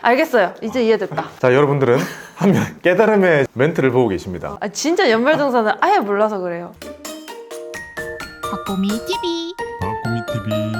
알겠어요. 이제 이해됐다. 자, 여러분들은 한 명 깨달음의 멘트를 보고 계십니다. 진짜 연말정산을 아예 몰라서 그래요. 박보미 TV. 박보미 TV.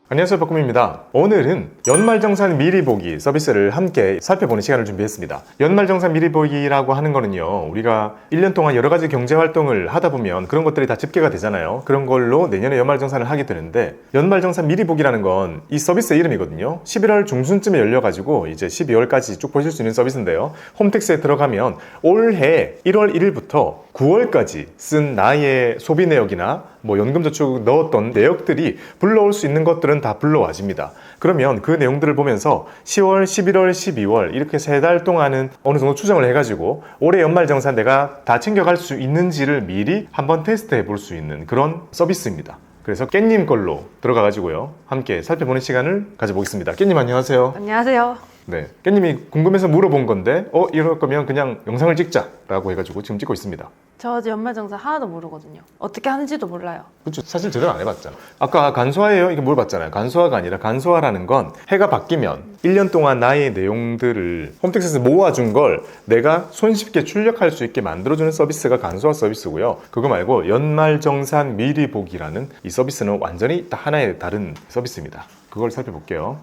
안녕하세요, 박구미입니다. 오늘은 연말정산 미리 보기 서비스를 함께 살펴보는 시간을 준비했습니다. 연말정산 미리 보기라고 하는 거는요, 우리가 1년 동안 여러 가지 경제활동을 하다 보면 그런 것들이 다 집계가 되잖아요. 그런 걸로 내년에 연말정산을 하게 되는데, 연말정산 미리 보기라는 건 이 서비스의 이름이거든요. 11월 중순쯤에 열려가지고 이제 12월까지 쭉 보실 수 있는 서비스인데요. 홈택스에 들어가면 올해 1월 1일부터 9월까지 쓴 나의 소비 내역이나 뭐 연금저축 넣었던 내역들이 불러올 수 있는 것들은 다 불러와집니다. 그러면 그 내용들을 보면서 10월, 11월, 12월 이렇게 3달 동안은 어느 정도 추정을 해가지고 올해 연말정산 내가 다 챙겨갈 수 있는지를 미리 한번 테스트해 볼 수 있는 그런 서비스입니다. 그래서 깻님 걸로 들어가가지고요, 함께 살펴보는 시간을 가져보겠습니다. 깻님 안녕하세요. 안녕하세요. 네, 깻님이 궁금해서 물어본 건데 이럴 거면 그냥 영상을 찍자 라고 해가지고 지금 찍고 있습니다. 저 아직 연말정산 하나도 모르거든요. 어떻게 하는지도 몰라요. 그렇죠. 사실 제대로 안 해봤잖아. 아까 간소화예요? 이게 물어봤잖아요. 간소화가 아니라, 간소화라는 건 해가 바뀌면 1년 동안 나의 내용들을 홈택스에서 모아준 걸 내가 손쉽게 출력할 수 있게 만들어주는 서비스가 간소화 서비스고요. 그거 말고 연말정산 미리 보기라는 이 서비스는 완전히 하나의 다른 서비스입니다. 그걸 살펴볼게요.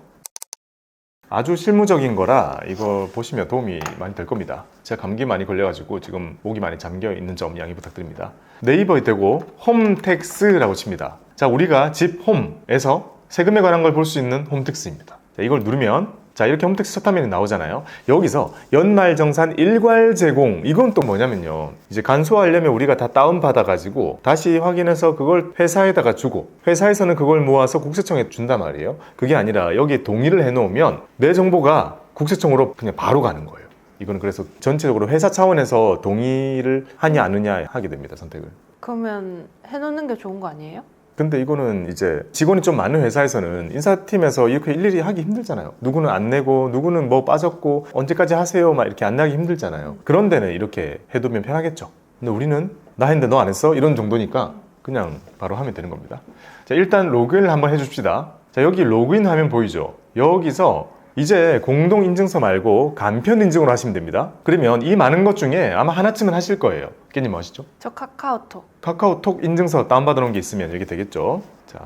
아주 실무적인 거라 이거 보시면 도움이 많이 될 겁니다. 제가 감기 많이 걸려가지고 지금 목이 많이 잠겨 있는 점 양해 부탁드립니다. 네이버에 대고 홈택스라고 칩니다. 자, 우리가 집 홈에서 세금에 관한 걸 볼 수 있는 홈택스입니다. 자, 이걸 누르면 자, 이렇게 홈택스 첫 화면이 나오잖아요. 여기서 연말정산 일괄 제공, 이건 또 뭐냐면요, 이제 간소화하려면 우리가 다 다운받아 가지고 다시 확인해서 그걸 회사에다가 주고, 회사에서는 그걸 모아서 국세청에 준단 말이에요. 그게 아니라 여기 동의를 해 놓으면 내 정보가 국세청으로 그냥 바로 가는 거예요. 이거는 그래서 전체적으로 회사 차원에서 동의를 하냐 안 하냐 하게 됩니다, 선택을. 그러면 해놓는 게 좋은 거 아니에요? 근데 이거는 이제 직원이 좀 많은 회사에서는 인사팀에서 이렇게 일일이 하기 힘들잖아요. 누구는 안 내고 누구는 뭐 빠졌고 언제까지 하세요 막 이렇게 안내하기 힘들잖아요. 그런 데는 이렇게 해두면 편하겠죠. 근데 우리는 나 했는데 너 안 했어? 이런 정도니까 그냥 바로 하면 되는 겁니다. 자, 일단 로그인을 한번 해줍시다. 자, 여기 로그인 화면 보이죠? 여기서 이제 공동인증서 말고 간편인증으로 하시면 됩니다. 그러면 이 많은 것 중에 아마 하나쯤은 하실 거예요. 깻님 뭐 하시죠? 저 카카오톡. 카카오톡 인증서 다운받아 놓은 게 있으면 이렇게 되겠죠. 자,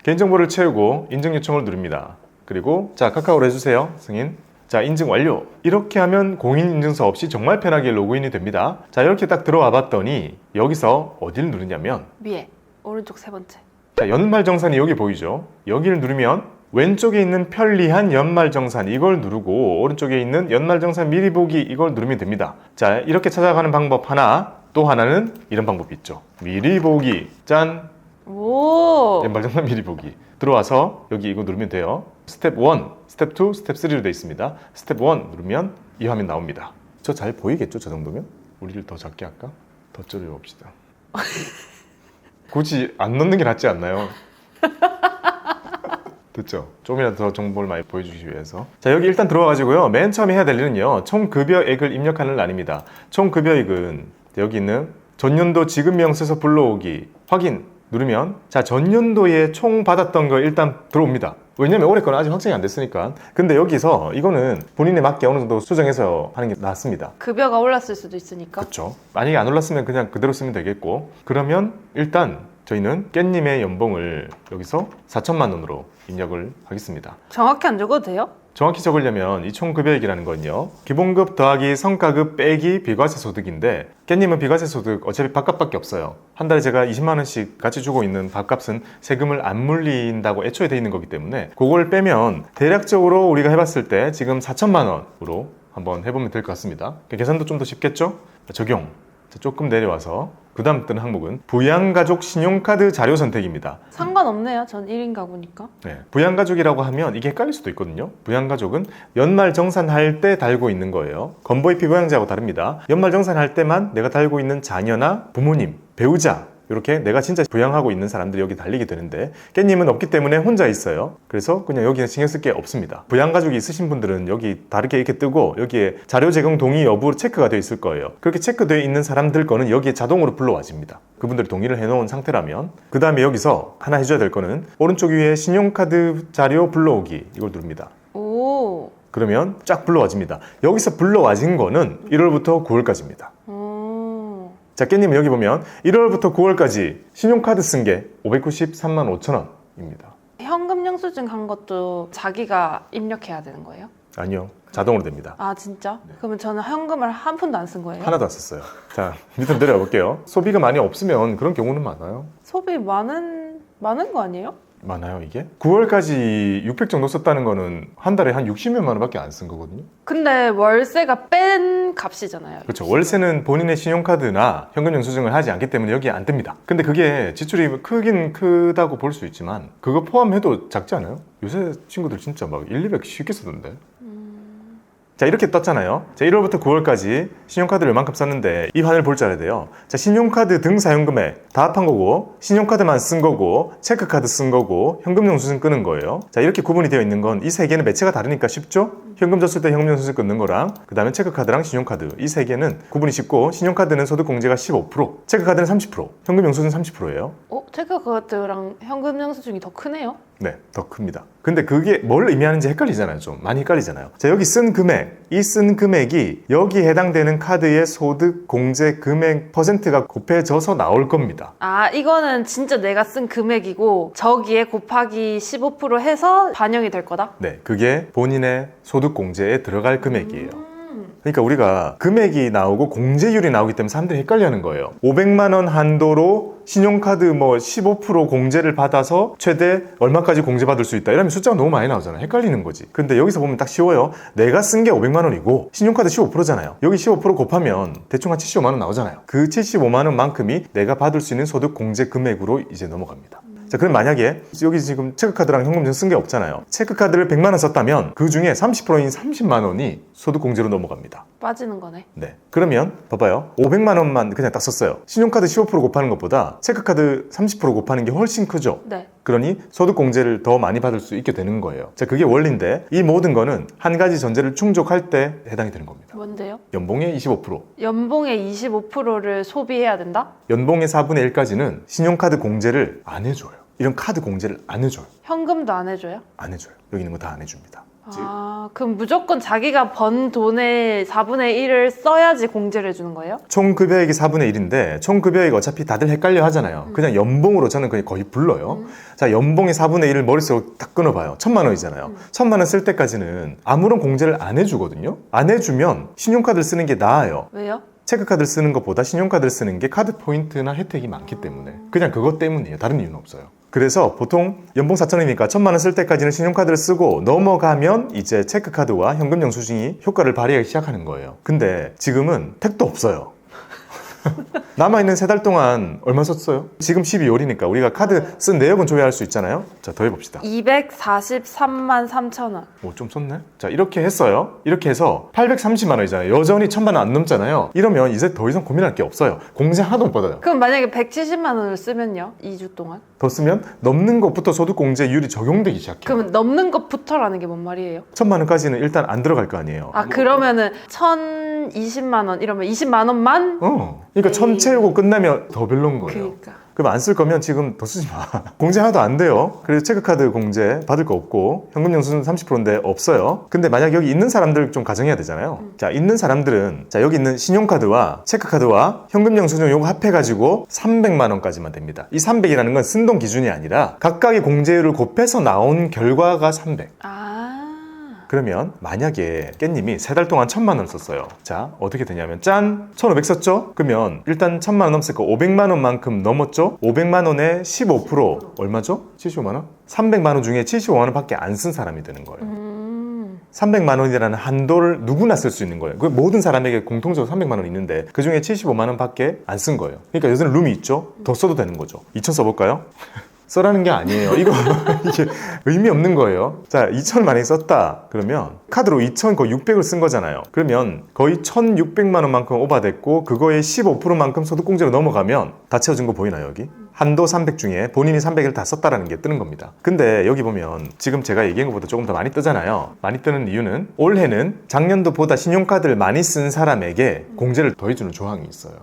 개인정보를 채우고 인증 요청을 누릅니다. 그리고 자, 카카오로 해주세요, 승인. 자, 인증 완료. 이렇게 하면 공인인증서 없이 정말 편하게 로그인이 됩니다. 자, 이렇게 딱 들어와 봤더니 여기서 어디를 누르냐면 위에 오른쪽 세 번째. 자, 연말정산이 여기 보이죠? 여기를 누르면 왼쪽에 있는 편리한 연말정산 이걸 누르고 오른쪽에 있는 연말정산 미리 보기 이걸 누르면 됩니다. 자, 이렇게 찾아가는 방법 하나, 또 하나는 이런 방법이 있죠. 미리 보기, 짠! 오. 연말정산 미리 보기. 들어와서 여기 이거 누르면 돼요. 스텝 1, 스텝 2, 스텝 3로 되어 있습니다. 스텝 1 누르면 이 화면 나옵니다. 저 잘 보이겠죠? 저 정도면? 우리를 더 작게 할까? 더 줄여봅시다. 굳이 안 넣는 게 낫지 않나요? 됐죠? 조금이라도 더 정보를 많이 보여주기 위해서. 자, 여기 일단 들어와가지고요, 맨 처음에 해야 될 일은요, 총급여액을 입력하는 날입니다. 총급여액은 여기 있는 전년도 지급명 써서 불러오기 확인 누르면 자, 전년도에 총 받았던 거 일단 들어옵니다. 왜냐면 올해 거는 아직 확정이 안 됐으니까. 근데 여기서 이거는 본인에 맞게 어느 정도 수정해서 하는 게 낫습니다. 급여가 올랐을 수도 있으니까. 그렇죠. 만약에 안 올랐으면 그냥 그대로 쓰면 되겠고, 그러면 일단 저희는 깻님의 연봉을 여기서 4천만 원으로 입력을 하겠습니다. 정확히 안 적어도 돼요? 정확히 적으려면 이 총급여액이라는 건요, 기본급 더하기 성과급 빼기 비과세 소득인데, 깻님은 비과세 소득 어차피 밥값밖에 없어요. 한 달에 제가 20만 원씩 같이 주고 있는 밥값은 세금을 안 물린다고 애초에 돼 있는 거기 때문에 그걸 빼면 대략적으로 우리가 해봤을 때 지금 4천만 원으로 한번 해보면 될 것 같습니다. 계산도 좀 더 쉽겠죠? 적용. 조금 내려와서 그 다음 뜨는 항목은 부양가족 신용카드 자료 선택입니다. 상관없네요. 전 1인 가구니까. 네, 부양가족이라고 하면 이게 헷갈릴 수도 있거든요. 부양가족은 연말정산할 때 달고 있는 거예요. 건보이피 부양자하고 다릅니다. 연말정산할 때만 내가 달고 있는 자녀나 부모님, 배우자 이렇게 내가 진짜 부양하고 있는 사람들이 여기 달리게 되는데 깻님은 없기 때문에 혼자 있어요. 그래서 그냥 여기는 신경 쓸 게 없습니다. 부양가족이 있으신 분들은 여기 다르게 이렇게 뜨고 여기에 자료 제공 동의 여부 체크가 되어 있을 거예요. 그렇게 체크되어 있는 사람들 거는 여기에 자동으로 불러와집니다. 그분들이 동의를 해놓은 상태라면 그 다음에 여기서 하나 해줘야 될 거는 오른쪽 위에 신용카드 자료 불러오기 이걸 누릅니다. 오. 그러면 쫙 불러와집니다. 여기서 불러와진 거는 1월부터 9월까지입니다. 자, 깻님은 여기 보면 1월부터 9월까지 신용카드 쓴 게 593만 5천 원입니다. 현금 영수증 한 것도 자기가 입력해야 되는 거예요? 아니요. 자동으로 됩니다. 아 진짜? 그러면 저는 현금을 한 푼도 안 쓴 거예요? 하나도 안 썼어요. 자, 밑으로 내려가 볼게요. 소비가 많이 없으면 그런 경우는 많아요. 소비 많은 거 아니에요? 많아요, 이게? 9월까지 600 정도 썼다는 거는 한 달에 한 60몇만 원밖에 안 쓴 거거든요. 근데 월세가 뺀 값이잖아요. 그렇죠. 월세는 본인의 신용카드나 현금 영수증을 하지 않기 때문에 여기에 안 뜹니다. 근데 그게 지출이 크긴 크다고 볼 수 있지만 그거 포함해도 작지 않아요? 요새 친구들 진짜 막 1, 200 쉽게 쓰던데. 자, 이렇게 떴잖아요. 자, 1월부터 9월까지 신용카드를 얼만큼 썼는데 이 환을 볼 줄 알아야 돼요. 자, 신용카드 등 사용금액 다 합한 거고 신용카드만 쓴 거고 체크카드 쓴 거고 현금 영수증 끄는 거예요. 자, 이렇게 구분이 되어 있는 건 이 세 개는 매체가 다르니까 쉽죠? 현금 줬을 때 현금 영수증 끊는 거랑 그 다음에 체크카드랑 신용카드 이 세 개는 구분이 쉽고 신용카드는 소득공제가 15%, 체크카드는 30%, 현금 영수증 30%예요. 체크카드랑 현금 영수증이 더 크네요? 네, 더 큽니다. 근데 그게 뭘 의미하는지 헷갈리잖아요. 좀 많이 헷갈리잖아요. 자, 여기 쓴 금액, 이 쓴 금액이 여기에 해당되는 카드의 소득 공제 금액 퍼센트가 곱해져서 나올 겁니다. 아 이거는 진짜 내가 쓴 금액이고 저기에 곱하기 15% 해서 반영이 될 거다? 네, 그게 본인의 소득 공제에 들어갈 금액이에요. 그러니까 우리가 금액이 나오고 공제율이 나오기 때문에 사람들이 헷갈려하는 거예요. 500만 원 한도로 신용카드 뭐 15% 공제를 받아서 최대 얼마까지 공제받을 수 있다 이러면 숫자가 너무 많이 나오잖아요. 헷갈리는 거지. 근데 여기서 보면 딱 쉬워요. 내가 쓴 게 500만 원이고 신용카드 15%잖아요. 여기 15% 곱하면 대충 한 75만 원 나오잖아요. 그 75만 원만큼이 내가 받을 수 있는 소득 공제 금액으로 이제 넘어갑니다. 자, 그럼 만약에 여기 지금 체크카드랑 현금증 쓴 게 없잖아요. 체크카드를 100만 원 썼다면 그 중에 30%인 30만 원이 소득공제로 넘어갑니다. 빠지는 거네. 네. 그러면 봐봐요. 500만 원만 그냥 딱 썼어요. 신용카드 15% 곱하는 것보다 체크카드 30% 곱하는 게 훨씬 크죠? 네. 그러니 소득공제를 더 많이 받을 수 있게 되는 거예요. 자, 그게 원리인데 이 모든 거는 한 가지 전제를 충족할 때 해당이 되는 겁니다. 뭔데요? 연봉의 25%. 연봉의 25%를 소비해야 된다? 연봉의 4분의 1까지는 신용카드 공제를 안 해줘요. 이런 카드 공제를 안 해줘요. 현금도 안 해줘요? 안 해줘요. 여기 있는 거 다 안 해줍니다. 아, 그럼 무조건 자기가 번 돈의 4분의 1을 써야지 공제를 해주는 거예요? 총 급여액이 4분의 1인데 총 급여액 어차피 다들 헷갈려 하잖아요. 그냥 연봉으로 저는 그냥 거의 불러요. 자, 연봉의 4분의 1을 머릿속으로 딱 끊어봐요. 1,000만 원이잖아요. 1,000만 원 쓸 때까지는 아무런 공제를 안 해주거든요. 안 해주면 신용카드를 쓰는 게 나아요. 왜요? 체크카드를 쓰는 것보다 신용카드를 쓰는 게 카드 포인트나 혜택이 많기 때문에 그냥 그것 때문이에요. 다른 이유는 없어요. 그래서 보통 연봉 4,000원이니까 1,000만 원 쓸 때까지는 신용카드를 쓰고 넘어가면 이제 체크카드와 현금 영수증이 효과를 발휘하기 시작하는 거예요. 근데 지금은 택도 없어요. 남아있는 3달 동안 얼마 썼어요? 지금 12월이니까 우리가 카드 쓴 내역은 조회할 수 있잖아요. 자, 더 해봅시다. 243만 3천 원. 오, 좀 썼네? 자, 이렇게 했어요. 이렇게 해서 830만 원이잖아요. 여전히 1,000만 원 안 넘잖아요. 이러면 이제 더 이상 고민할 게 없어요. 공제 하나도 못 받아요. 그럼 만약에 170만 원을 쓰면요? 2주 동안? 더 쓰면 넘는 것부터 소득공제율이 적용되기 시작해요. 그러면 넘는 것부터라는 게 뭔 말이에요? 1,000만 원까지는 일단 안 들어갈 거 아니에요. 아 그러면은 1,020만 원 이러면 20만 원만? 그러니까 1,000 채우고 끝나면 더 별론 거예요. 그러니까. 그럼 안 쓸 거면 지금 더 쓰지 마. 공제 하나도 안 돼요. 그래서 체크카드 공제 받을 거 없고 현금 영수증 30%인데 없어요. 근데 만약 여기 있는 사람들 좀 가정해야 되잖아요. 자, 있는 사람들은 자, 여기 있는 신용카드와 체크카드와 현금 영수증 요거 합해가지고 300만 원까지만 됩니다. 이 300이라는 건 쓴돈 기준이 아니라 각각의 공제율을 곱해서 나온 결과가 300. 그러면 만약에 깻님이 3달 동안 1,000만 원을 썼어요. 자, 어떻게 되냐면 짠! 1,500 썼죠? 그러면 일단 1,000만 원 넘었으니까 500만 원만큼 넘었죠? 500만 원에 15% 얼마죠? 75만 원? 300만 원 중에 75만 원밖에 안 쓴 사람이 되는 거예요. 300만 원이라는 한도를 누구나 쓸 수 있는 거예요. 그 모든 사람에게 공통적으로 300만 원이 있는데 그중에 75만 원밖에 안 쓴 거예요. 그러니까 여기서는 룸이 있죠? 더 써도 되는 거죠. 2,000 써볼까요? 써라는 게 아니에요. 이거 이게 의미 없는 거예요. 자, 2,000을 만약에 썼다 그러면 카드로 2,000 거의 600을 쓴 거잖아요. 그러면 거의 1,600만 원만큼 오바됐고 그거의 15%만큼 소득공제로 넘어가면 다 채워진 거 보이나요 여기? 한도 300 중에 본인이 300을 다 썼다라는 게 뜨는 겁니다. 근데 여기 보면 지금 제가 얘기한 것보다 조금 더 많이 뜨잖아요. 많이 뜨는 이유는 올해는 작년도보다 신용카드를 많이 쓴 사람에게 공제를 더해주는 조항이 있어요.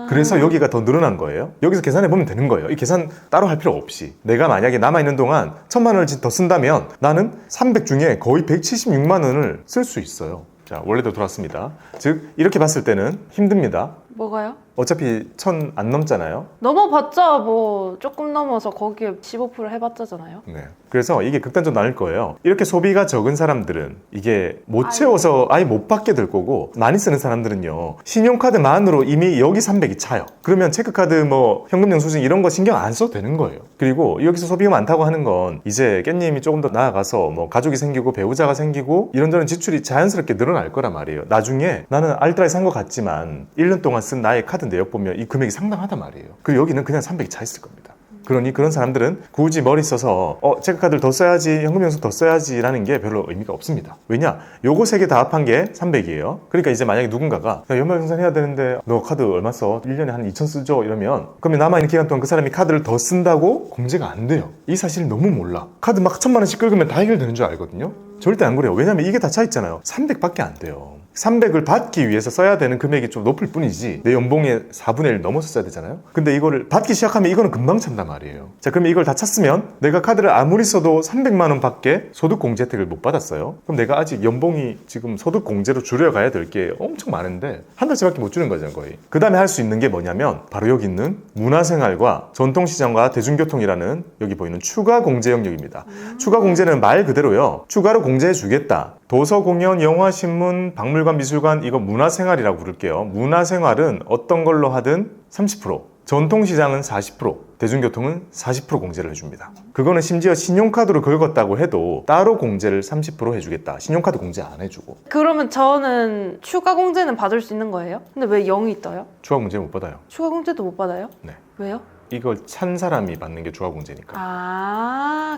그래서 여기가 더 늘어난 거예요. 여기서 계산해 보면 되는 거예요. 이 계산 따로 할 필요 없이 내가 만약에 남아있는 동안 1,000만 원을 더 쓴다면 나는 300 중에 거의 176만 원을 쓸 수 있어요. 자, 원래대로 돌아왔습니다. 즉 이렇게 봤을 때는 힘듭니다. 뭐가요? 어차피 1,000 안 넘잖아요. 넘어봤자 뭐 조금 넘어서 거기에 15% 해봤자잖아요. 네. 그래서 이게 극단적으로 나뉠 거예요. 이렇게 소비가 적은 사람들은 이게 못 채워서 아예 못 받게 될 거고, 많이 쓰는 사람들은요 신용카드만으로 이미 여기 300이 차요. 그러면 체크카드 뭐 현금 영수증 이런 거 신경 안 써도 되는 거예요. 그리고 여기서 소비가 많다고 하는 건 이제 깻님이 조금 더 나아가서 뭐 가족이 생기고 배우자가 생기고 이런저런 지출이 자연스럽게 늘어날 거란 말이에요. 나중에 나는 알뜰하게 산 것 같지만 1년 동안 쓴 나의 카드 내역 보면 이 금액이 상당하단 말이에요. 그리고 여기는 그냥 300이 차 있을 겁니다. 그러니 그런 사람들은 굳이 머리 써서 체크카드를 더 써야지, 현금영수 더 써야지 라는 게 별로 의미가 없습니다. 왜냐? 요거 세 개 다 합한 게 300이에요. 그러니까 이제 만약에 누군가가 야, 연말정산 해야 되는데 너 카드 얼마 써? 1년에 한 2,000 쓰죠? 이러면 그러면 남아있는 기간 동안 그 사람이 카드를 더 쓴다고 공제가 안 돼요. 이 사실을 너무 몰라. 카드 막 1,000만 원씩 긁으면 다 해결되는 줄 알거든요. 절대 안 그래요. 왜냐면 이게 다 차 있잖아요. 300밖에 안 돼요. 300을 받기 위해서 써야 되는 금액이 좀 높을 뿐이지 내 연봉의 4분의 1 넘어서 써야 되잖아요. 근데 이거를 받기 시작하면 이거는 금방 찬단 말이에요. 자, 그러면 이걸 다 찼으면 내가 카드를 아무리 써도 300만 원 밖에 소득공제 혜택을 못 받았어요. 그럼 내가 아직 연봉이 지금 소득공제로 줄여가야 될 게 엄청 많은데 한 달치밖에 못 주는 거잖아요, 거의. 그 다음에 할 수 있는 게 뭐냐면 바로 여기 있는 문화생활과 전통시장과 대중교통이라는 여기 보이는 추가 공제 영역입니다. 추가 공제는 말 그대로요, 추가로 공제해 주겠다. 도서, 공연, 영화, 신문, 박물관, 미술관, 이거 문화생활이라고 부를게요. 문화생활은 어떤 걸로 하든 30%, 전통시장은 40%, 대중교통은 40% 공제를 해줍니다. 그거는 심지어 신용카드로 긁었다고 해도 따로 공제를 30% 해주겠다. 신용카드 공제 안 해주고. 그러면 저는 추가 공제는 받을 수 있는 거예요? 근데 왜 0이 떠요? 추가 공제 못 받아요. 추가 공제도 못 받아요? 네. 왜요? 이걸 찬 사람이 받는 게 추가 공제니까.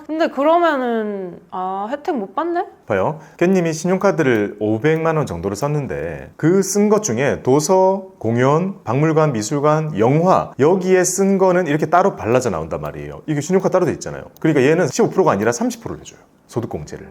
근데 그러면은 혜택 못 받네? 봐요. 깻님이 신용카드를 500만 원 정도를 썼는데 그 쓴 것 중에 도서, 공연, 박물관, 미술관, 영화 여기에 쓴 거는 이렇게 따로 발라져 나온단 말이에요. 이게 신용카드 따로 돼 있잖아요. 그러니까 얘는 15%가 아니라 30%를 해줘요. 소득공제를.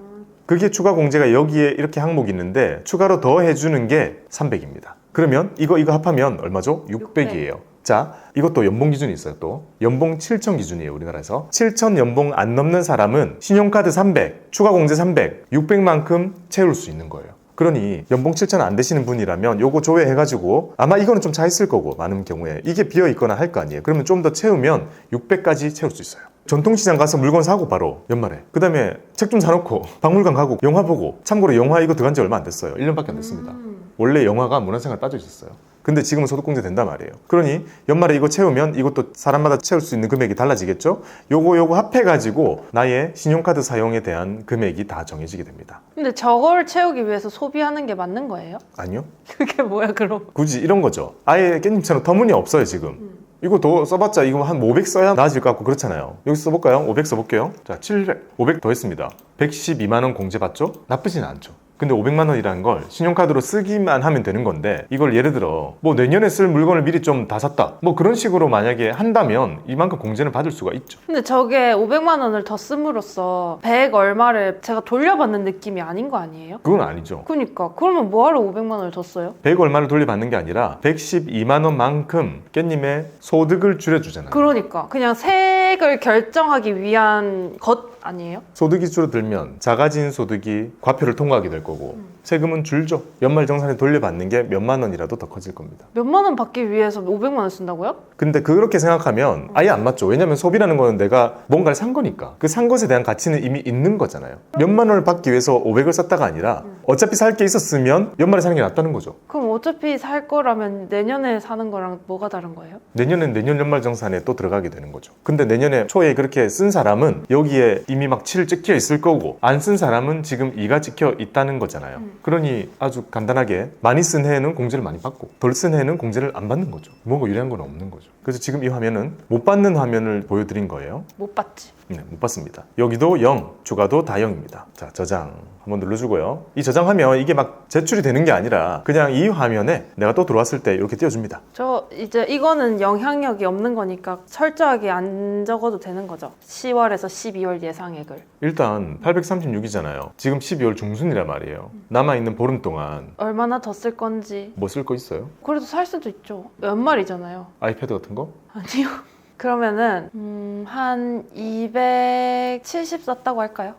그게 추가 공제가 여기에 이렇게 항목이 있는데 추가로 더 해주는 게 300입니다. 그러면 이거 합하면 얼마죠? 600이에요. 자, 이것도 연봉 기준이 있어요. 또 연봉 7,000 기준이에요. 우리나라에서 7,000 연봉 안 넘는 사람은 신용카드 300, 추가 공제 300, 600만큼 채울 수 있는 거예요. 그러니 연봉 7,000 안 되시는 분이라면 요거 조회해가지고 아마 이거는 좀 차 있을 거고 많은 경우에 이게 비어있거나 할 거 아니에요. 그러면 좀 더 채우면 600까지 채울 수 있어요. 전통시장 가서 물건 사고 바로 연말에 그 다음에 책 좀 사놓고 박물관 가고 영화 보고. 참고로 영화 이거 들어간 지 얼마 안 됐어요. 1년밖에 안 됐습니다. 원래 영화가 문화생활 빠져 있었어요. 근데 지금은 소득공제 된단 말이에요. 그러니 연말에 이거 채우면 이것도 사람마다 채울 수 있는 금액이 달라지겠죠? 요거 합해가지고 나의 신용카드 사용에 대한 금액이 다 정해지게 됩니다. 근데 저걸 채우기 위해서 소비하는 게 맞는 거예요? 아니요. 그게 뭐야 그럼? 굳이 이런 거죠. 아예 깻님처럼 터무니 없어요 지금. 이거 더 써봤자 이거 한 500 써야 나아질 것 같고 그렇잖아요. 여기 써볼까요? 500 써볼게요. 자, 700, 500 더 했습니다. 112만 원 공제 받죠? 나쁘진 않죠. 근데 500만 원이라는 걸 신용카드로 쓰기만 하면 되는 건데 이걸 예를 들어 뭐 내년에 쓸 물건을 미리 좀 다 샀다 뭐 그런 식으로 만약에 한다면 이만큼 공제는 받을 수가 있죠. 근데 저게 500만 원을 더 씀으로써 100 얼마를 제가 돌려받는 느낌이 아닌 거 아니에요? 그건 아니죠. 그러니까 그러면 뭐하러 500만 원을 더 써요? 100 얼마를 돌려받는 게 아니라 112만 원만큼 깻님의 소득을 줄여주잖아요. 그러니까 그냥 세액을 결정하기 위한 것 아니에요? 소득이 줄어들면 작아진 소득이 과표를 통과하게 될 거고 세금은 줄죠. 연말정산에 돌려받는 게 몇만 원이라도 더 커질 겁니다. 몇만 원 받기 위해서 500만 원 쓴다고요? 근데 그렇게 생각하면 아예 안 맞죠. 왜냐면 소비라는 거는 내가 뭔가를 산 거니까 그 산 것에 대한 가치는 이미 있는 거잖아요. 몇만 원을 받기 위해서 500을 썼다가 아니라 어차피 살 게 있었으면 연말에 사는 게 낫다는 거죠. 그럼 어차피 살 거라면 내년에 사는 거랑 뭐가 다른 거예요? 내년엔 내년 연말정산에 또 들어가게 되는 거죠. 근데 내년에 초에 그렇게 쓴 사람은 여기에 이미 막 7 찍혀 있을 거고 안 쓴 사람은 지금 2가 찍혀 있다는 거잖아요. 그러니 아주 간단하게 많이 쓴 해에는 공제를 많이 받고 덜 쓴 해에는 공제를 안 받는 거죠. 뭔가 유리한 건 없는 거죠. 그래서 지금 이 화면은 못 받는 화면을 보여드린 거예요. 못 봤지. 네, 못 받습니다. 여기도 0, 추가도 다 0입니다. 자, 저장 한번 눌러주고요. 이 저장하면 이게 막 제출이 되는 게 아니라 그냥 이 화면에 내가 또 들어왔을 때 이렇게 띄워줍니다. 저 이제 이거는 영향력이 없는 거니까 철저하게 안 적어도 되는 거죠. 10월에서 12월 예상액을. 일단 836이잖아요. 지금 12월 중순이란 말이에요. 남아있는 보름 동안 얼마나 더 쓸 건지. 뭐 쓸 거 있어요? 그래도 살 수도 있죠. 연말이잖아요. 아이패드 같은 거? 아니요. 그러면은 한 270 썼다고 할까요?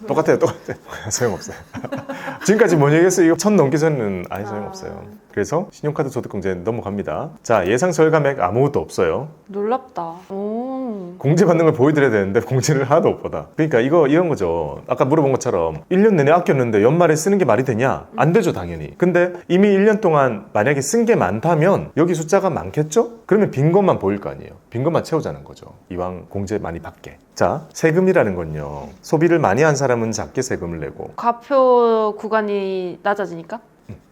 똑같아요. 소용없어요. 지금까지 뭔 얘기했어요? 이거 1000 넘기 전에는 아예 소용없어요. 그래서 신용카드 소득공제 넘어갑니다. 자, 예상 절감액 아무것도 없어요. 놀랍다. 공제 받는 걸 보여드려야 되는데 공제를 하나도 못 받아. 그러니까 이런 거죠. 아까 물어본 것처럼 1년 내내 아꼈는데 연말에 쓰는 게 말이 되냐? 안 되죠, 당연히. 근데 이미 1년 동안 만약에 쓴 게 많다면 여기 숫자가 많겠죠? 그러면 빈 것만 보일 거 아니에요. 빈 것만 채우자는 거죠. 이왕 공제 많이 받게. 자, 세금이라는 건요. 소비를 많이 한 사람은 작게 세금을 내고 과표 구간이 낮아지니까?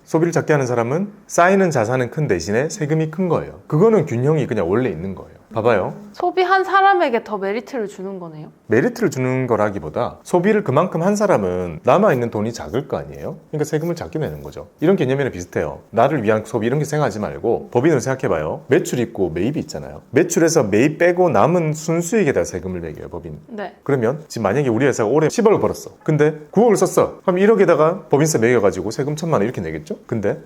소비를 작게 하는 사람은 쌓이는 자산은 큰 대신에 세금이 큰 거예요. 그거는 균형이 그냥 원래 있는 거예요. 봐봐요. 소비한 사람에게 더 메리트를 주는 거네요. 메리트를 주는 거라기보다 소비를 그만큼 한 사람은 남아있는 돈이 작을 거 아니에요? 그러니까 세금을 작게 내는 거죠. 이런 개념이랑 비슷해요. 나를 위한 소비 이런 게 생각하지 말고 법인으로 생각해봐요. 매출 있고 매입이 있잖아요. 매출에서 매입 빼고 남은 순수익에다 세금을 매겨요, 법인. 네. 그러면 지금 만약에 우리 회사가 올해 10억을 벌었어. 근데 9억을 썼어. 그럼 1억에다가 법인세 매겨가지고 세금 1000만 원 이렇게 내겠죠? 근데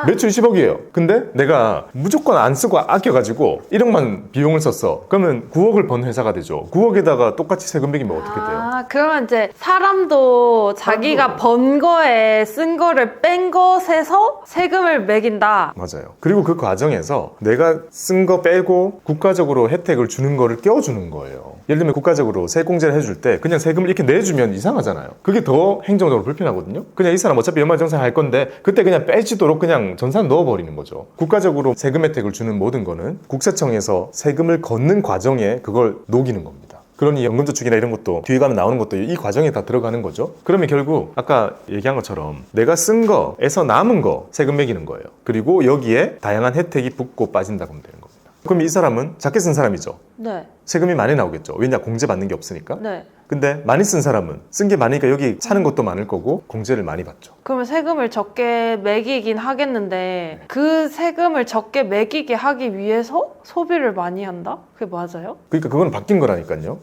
매출이 10억이에요. 근데 내가 무조건 안 쓰고 아껴가지고 1억만 비용을 썼어. 그러면 9억을 번 회사가 되죠. 9억에다가 똑같이 세금 매기면 어떻게 돼요? 그러면 이제 사람도 자기가 번 거에 쓴 거를 뺀 것에서 세금을 매긴다. 맞아요. 그리고 그 과정에서 내가 쓴 거 빼고 국가적으로 혜택을 주는 거를 껴주는 거예요. 예를 들면 국가적으로 세액공제를 해줄 때 그냥 세금을 이렇게 내주면 이상하잖아요. 그게 더 행정적으로 불편하거든요. 그냥 이 사람 어차피 연말정산 할 건데 그때 그냥 빼지도록 그냥 전산 넣어버리는 거죠. 국가적으로 세금 혜택을 주는 모든 거는 국세청에서 세금을 걷는 과정에 그걸 녹이는 겁니다. 그러니 연금저축이나 이런 것도 뒤에 가면 나오는 것도 이 과정에 다 들어가는 거죠. 그러면 결국 아까 얘기한 것처럼 내가 쓴 거에서 남은 거 세금 매기는 거예요. 그리고 여기에 다양한 혜택이 붙고 빠진다고 하면 되는 겁니다. 그럼 이 사람은 작게 쓴 사람이죠. 네. 세금이 많이 나오겠죠. 왜냐? 공제 받는 게 없으니까. 네. 근데 많이 쓴 사람은 쓴 게 많으니까 여기 차는 것도 많을 거고 공제를 많이 받죠. 그러면 세금을 적게 매기긴 하겠는데 그 세금을 적게 매기게 하기 위해서 소비를 많이 한다? 그게 맞아요? 그러니까 그건 바뀐 거라니까요.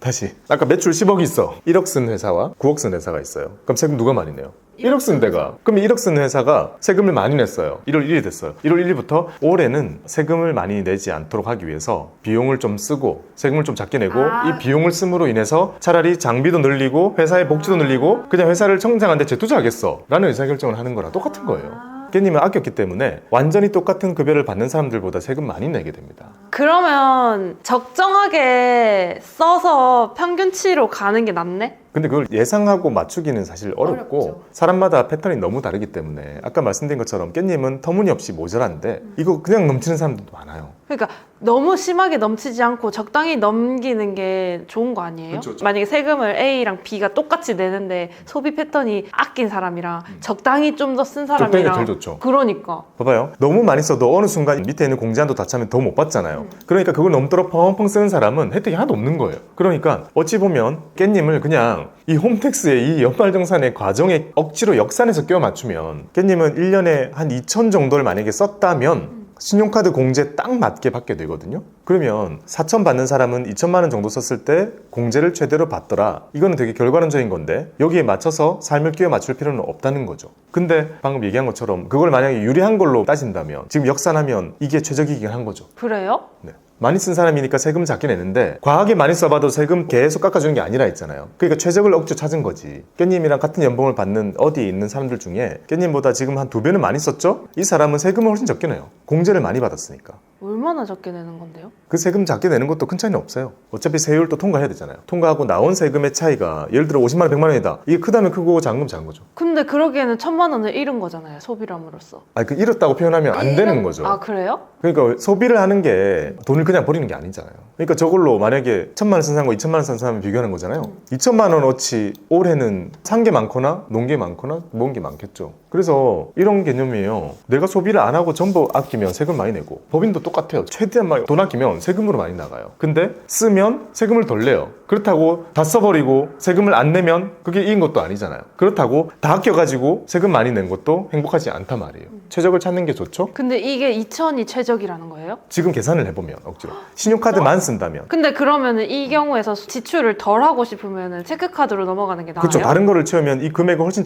다시 아까 매출 10억이 있어. 1억 쓴 회사와 9억 쓴 회사가 있어요. 그럼 세금 누가 많이 내요? 1억 쓴 데가. 그럼 1억 쓴 회사가 세금을 많이 냈어요. 1월 1일이 됐어요. 1월 1일부터 올해는 세금을 많이 내지 않도록 하기 위해서 비용을 좀 쓰고 세금을 좀 작게 내고 이 비용을 씀으로 인해서 차라리 장비도 늘리고 회사의 복지도 늘리고 그냥 회사를 성장하는 데 재투자하겠어 라는 의사결정을 하는 거랑 똑같은 거예요. 깻님은 아꼈기 때문에 완전히 똑같은 급여를 받는 사람들보다 세금 많이 내게 됩니다. 그러면 적정하게 써서 평균치로 가는 게 낫네? 근데 그걸 예상하고 맞추기는 사실 어렵고 어렵죠. 사람마다 패턴이 너무 다르기 때문에 아까 말씀드린 것처럼 깻님은 터무니없이 모자란데 이거 그냥 넘치는 사람들도 많아요. 그러니까 너무 심하게 넘치지 않고 적당히 넘기는 게 좋은 거 아니에요? 그렇죠. 만약에 세금을 A랑 B가 똑같이 내는데 소비 패턴이 아낀 사람이랑 적당히 좀 더 쓴 적당히가 사람이랑 제일 좋죠. 그러니까 봐봐요. 너무 많이 써도 어느 순간 밑에 있는 공제한도 다 차면 더 못 받잖아요. 그러니까 그걸 넘도록 펑펑 쓰는 사람은 혜택이 하나도 없는 거예요. 그러니까 어찌 보면 깻님을 그냥 이 홈택스의 이 연말정산의 과정에 억지로 역산해서 끼워 맞추면 깻님은 1년에 한 2천 정도를 만약에 썼다면 신용카드 공제 딱 맞게 받게 되거든요. 그러면 4천 받는 사람은 2천만 원 정도 썼을 때 공제를 최대로 받더라. 이거는 되게 결과론적인 건데 여기에 맞춰서 삶을 끼워 맞출 필요는 없다는 거죠. 근데 방금 얘기한 것처럼 그걸 만약에 유리한 걸로 따진다면 지금 역산하면 이게 최적이긴 한 거죠. 그래요? 네. 많이 쓴 사람이니까 세금 작게 내는데 과하게 많이 써봐도 세금 계속 깎아주는 게 아니라 했잖아요. 그러니까 최적을 억지로 찾은 거지. 깻님이랑 같은 연봉을 받는 어디에 있는 사람들 중에 깻님보다 지금 한 2배는 많이 썼죠? 이 사람은 세금을 훨씬 적게 내요. 공제를 많이 받았으니까. 얼마나 적게 내는 건데요? 그 세금 작게 내는 것도 큰 차이는 없어요. 어차피 세율도 통과해야 되잖아요. 통과하고 나온 세금의 차이가 예를 들어 50만 원, 100만 원이다. 이게 크다면 크고 작은 건 작은 거죠. 근데 그러기에는 1,000만 원을 잃은 거잖아요. 소비람으로서. 그 잃었다고 표현하면 안 되는 거죠. 아, 그래요? 그러니까 소비를 하는 게 돈을 그냥 버리는 게 아니잖아요. 그러니까 저걸로 만약에 1,000만 원 쓴 사람과 2,000만 원 쓴 사람을 비교하는 거잖아요. 2,000만 원어치 올해는 산 게 많거나 논 게 많거나 모은 게 많겠죠. 그래서 이런 개념이에요. 내가 소비를 안 하고 전부 아끼면 세금 많이 내고, 법인도 똑같아요. 최대한 많이 돈 아끼면 세금으로 많이 나가요. 근데 쓰면 세금을 덜 내요. 그렇다고 다 써버리고 세금을 안 내면 그게 이긴 것도 아니잖아요. 그렇다고 다 아껴가지고 세금 많이 낸 것도 행복하지 않단 말이에요. 최적을 찾는 게 좋죠. 근데 이게 2,000이 최적이라는 거예요? 지금 계산을 해보면 억지로 신용카드만 쓴다면, 근데 그러면은 이 경우에서 지출을 덜 하고 싶으면은 체크카드로 넘어가는 게 나아요? 그렇죠. 다른 거를 채우면 이 금액은 훨씬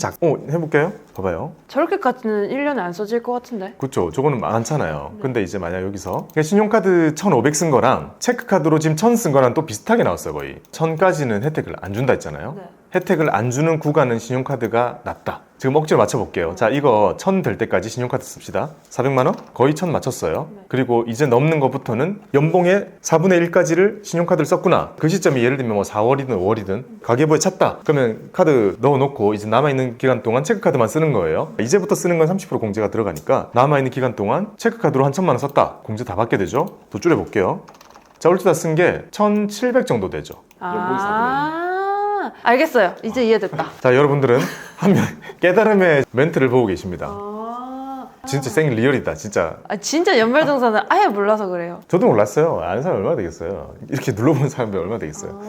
해볼게요. 봐봐요. 저렇게까지는 1년에 안 써질 것 같은데? 그렇죠. 저거는 많잖아요. 근데 이제 만약 여기서 그러니까 신용카드 1,500 쓴 거랑 체크카드로 지금 1,000 쓴 거랑 또 비슷하게 나왔어요. 거의 1,000까지는 혜택을 안 준다 했잖아요. 네. 혜택을 안 주는 구간은 신용카드가 낫다. 지금 억지로 맞춰볼게요. 자, 이거 1,000 될 때까지 신용카드 씁시다. 400만 원? 거의 1,000 맞췄어요. 네. 그리고 이제 넘는 것부터는 연봉의 4분의 1까지를 신용카드를 썼구나. 그 시점이 예를 들면 뭐 4월이든 5월이든 가계부에 찼다. 그러면 카드 넣어놓고 이제 남아있는 기간 동안 체크카드만 쓰는 거예요. 이제부터 쓰는 건 30% 공제가 들어가니까 남아있는 기간 동안 체크카드로 한 1,000만 원 썼다. 공제 다 받게 되죠. 더 줄여볼게요. 자, 올해 다 쓴 게 1,700 정도 되죠. 알겠어요. 이제 이해됐다. 자, 여러분들은 한 명 깨달음의 멘트를 보고 계십니다. 진짜 생 리얼이다, 진짜. 진짜 연말정산을 아예 몰라서 그래요. 저도 몰랐어요. 아는 사람이 얼마나 되겠어요. 이렇게 눌러보는 사람이 얼마나 되겠어요.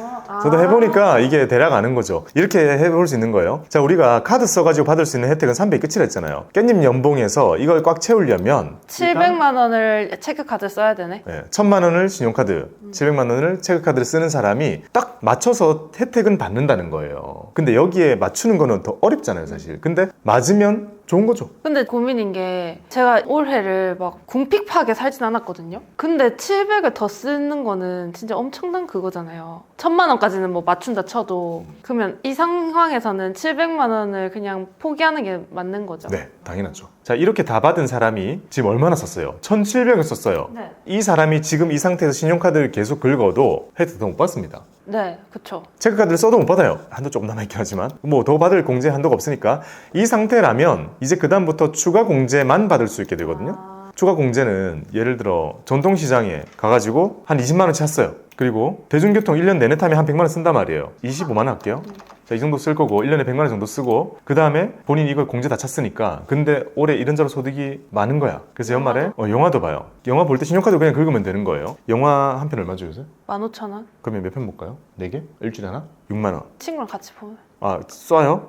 저도 해보니까 이게 대략 아는 거죠. 이렇게 해볼 수 있는 거예요. 자, 우리가 카드 써가지고 받을 수 있는 혜택은 300이 끝이라 했잖아요. 깻잎 연봉에서 이걸 꽉 채우려면 700만 원을 체크카드 써야 되네. 1,000만 원을 신용카드, 700만 원을 체크카드를 쓰는 사람이 딱 맞춰서 혜택은 받는다는 거예요. 근데 여기에 맞추는 거는 더 어렵잖아요, 사실. 근데 맞으면 좋은 거죠. 근데 고민인 게 제가 올해를 막 궁핍하게 살진 않았거든요. 근데 700을 더 쓰는 거는 진짜 엄청난 그거잖아요. 1,000만 원까지는 뭐 맞춘다 쳐도 그러면 이 상황에서는 700만 원을 그냥 포기하는 게 맞는 거죠. 네, 당연하죠. 자, 이렇게 다 받은 사람이 지금 얼마나 썼어요? 1,700을 썼어요. 네. 이 사람이 지금 이 상태에서 신용카드를 계속 긁어도 혜택 더 못 받습니다. 네, 그쵸. 체크카드를 써도 못 받아요. 한도 조금 남아있긴 하지만 뭐 더 받을 공제 한도가 없으니까 이 상태라면 이제 그 다음부터 추가 공제만 받을 수 있게 되거든요. 추가 공제는 예를 들어 전통시장에 가가지고 한 20만 원치 샀어요. 그리고 대중교통 1년 내내 타면 한 100만 원 쓴단 말이에요. 25만 원 할게요. 자, 이 정도 쓸 거고 1년에 100만 원 정도 쓰고 그 다음에 본인이 이걸 공제 다 찼으니까 근데 올해 이런저런 소득이 많은 거야. 그래서 연말에 영화도 봐요. 영화 볼 때 신용카드 그냥 긁으면 되는 거예요. 영화 한 편 얼마 줘요? 15,000원? 그러면 몇 편 볼까요? 4개? 일주일에 하나? 6만 원. 친구랑 같이 보면. 쏴요?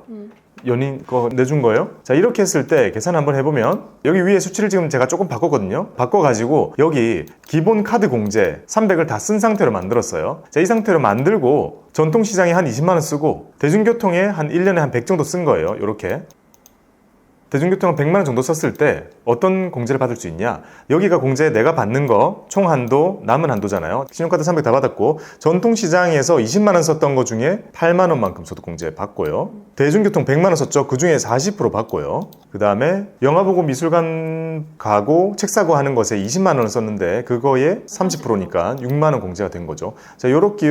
연인 거 내준 거예요? 자, 이렇게 했을 때 계산 한번 해보면 여기 위에 수치를 지금 제가 조금 바꿨거든요. 바꿔가지고 여기 기본 카드 공제 300을 다 쓴 상태로 만들었어요. 자, 이 상태로 만들고 전통시장에 한 20만 원 쓰고 대중교통에 한 1년에 한 100 정도 쓴 거예요. 이렇게 대중교통은 100만 원 정도 썼을 때 어떤 공제를 받을 수 있냐? 여기가 공제 내가 받는 거 총 한도, 남은 한도잖아요. 신용카드 300 다 받았고 전통시장에서 20만 원 썼던 거 중에 8만 원만큼 소득 공제 받고요. 대중교통 100만 원 썼죠? 그 중에 40% 받고요. 그 다음에 영화 보고 미술관 가고 책 사고 하는 것에 20만 원을 썼는데 그거에 30%니까 6만 원 공제가 된 거죠. 자, 요렇게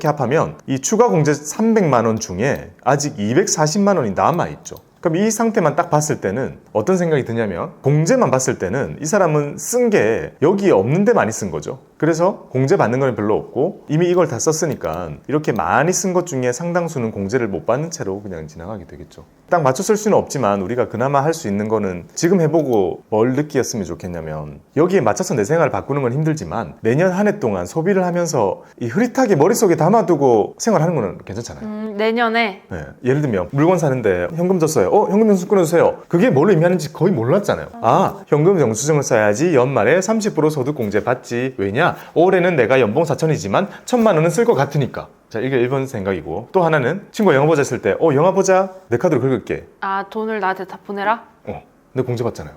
합하면 이 추가 공제 300만 원 중에 아직 240만 원이 남아있죠. 그럼 이 상태만 딱 봤을 때는 어떤 생각이 드냐면 공제만 봤을 때는 이 사람은 쓴 게 여기에 없는데 많이 쓴 거죠. 그래서 공제 받는 건 별로 없고 이미 이걸 다 썼으니까 이렇게 많이 쓴 것 중에 상당수는 공제를 못 받는 채로 그냥 지나가게 되겠죠. 딱 맞춰 쓸 수는 없지만 우리가 그나마 할 수 있는 거는 지금 해보고 뭘 느끼었으면 좋겠냐면 여기에 맞춰서 내 생활을 바꾸는 건 힘들지만 내년 한 해 동안 소비를 하면서 이 흐릿하게 머릿속에 담아두고 생활하는 거는 괜찮잖아요. 내년에 네, 예를 들면 물건 사는데 현금 줬어요. 현금 영수증 끊어주세요. 그게 뭘 의미하는지 거의 몰랐잖아요. 현금 영수증을 써야지 연말에 30% 소득 공제 받지. 왜냐? 올해는 내가 연봉 4천이지만 1,000만 원은 쓸 것 같으니까. 자, 이게 1번 생각이고 또 하나는 친구가 영화 보자 했을 때 영화 보자 내 카드로 긁을게. 돈을 나한테 다 보내라? 근데 공제 받잖아요.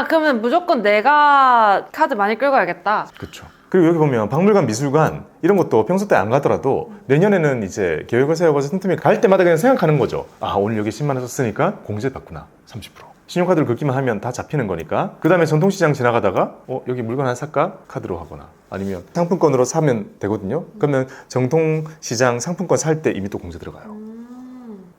그러면 무조건 내가 카드 많이 끌어야겠다. 그렇죠. 그리고 여기 보면 박물관, 미술관 이런 것도 평소 때 안 가더라도 내년에는 이제 계획을 세워서 틈틈이 갈 때마다 그냥 생각하는 거죠. 오늘 여기 10만 원 썼으니까 공제 받구나. 30%. 신용카드를 긁기만 하면 다 잡히는 거니까. 그 다음에 전통시장 지나가다가 여기 물건 하나 살까? 카드로 하거나 아니면 상품권으로 사면 되거든요. 그러면 정통시장 상품권 살 때 이미 또 공제 들어가요.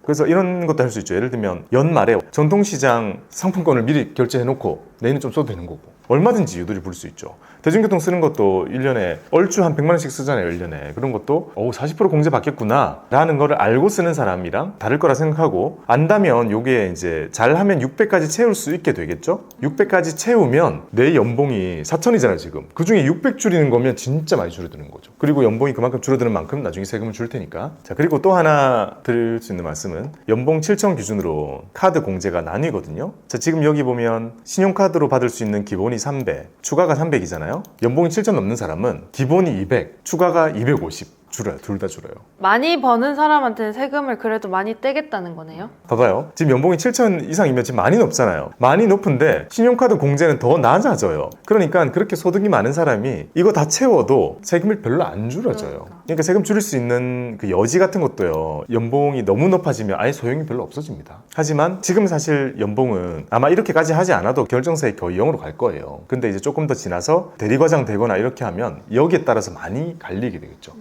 그래서 이런 것도 할 수 있죠. 예를 들면 연말에 전통시장 상품권을 미리 결제해놓고 내일은 좀 써도 되는 거고, 얼마든지 유도리 부를 수 있죠. 대중교통 쓰는 것도 1년에 얼추 한 100만 원씩 쓰잖아요. 1년에. 그런 것도 40% 공제 받겠구나 라는 거를 알고 쓰는 사람이랑 다를 거라 생각하고, 안다면 요게 이제 잘하면 600까지 채울 수 있게 되겠죠. 600까지 채우면 내 연봉이 4천이잖아요 지금. 그중에 600 줄이는 거면 진짜 많이 줄어드는 거죠. 그리고 연봉이 그만큼 줄어드는 만큼 나중에 세금을 줄 테니까. 자, 그리고 또 하나 드릴 수 있는 말씀은 연봉 7천 기준으로 카드 공제가 나뉘거든요. 자, 지금 여기 보면 신용카드로 받을 수 있는 기본이 300, 추가가 300이잖아요. 연봉이 7천 넘는 사람은 기본이 200, 추가가 250 줄어요. 둘 다 줄어요. 많이 버는 사람한테는 세금을 그래도 많이 떼겠다는 거네요. 봐봐요. 지금 연봉이 7천 이상이면 지금 많이 높잖아요. 많이 높은데 신용카드 공제는 더 낮아져요. 그러니까 그렇게 소득이 많은 사람이 이거 다 채워도 세금이 별로 안 줄어져요. 그러니까 세금 줄일 수 있는 그 여지 같은 것도요, 연봉이 너무 높아지면 아예 소용이 별로 없어집니다. 하지만 지금 사실 연봉은 아마 이렇게까지 하지 않아도 결정세액 거의 0으로 갈 거예요. 근데 이제 조금 더 지나서 대리과장 되거나 이렇게 하면 여기에 따라서 많이 갈리게 되겠죠.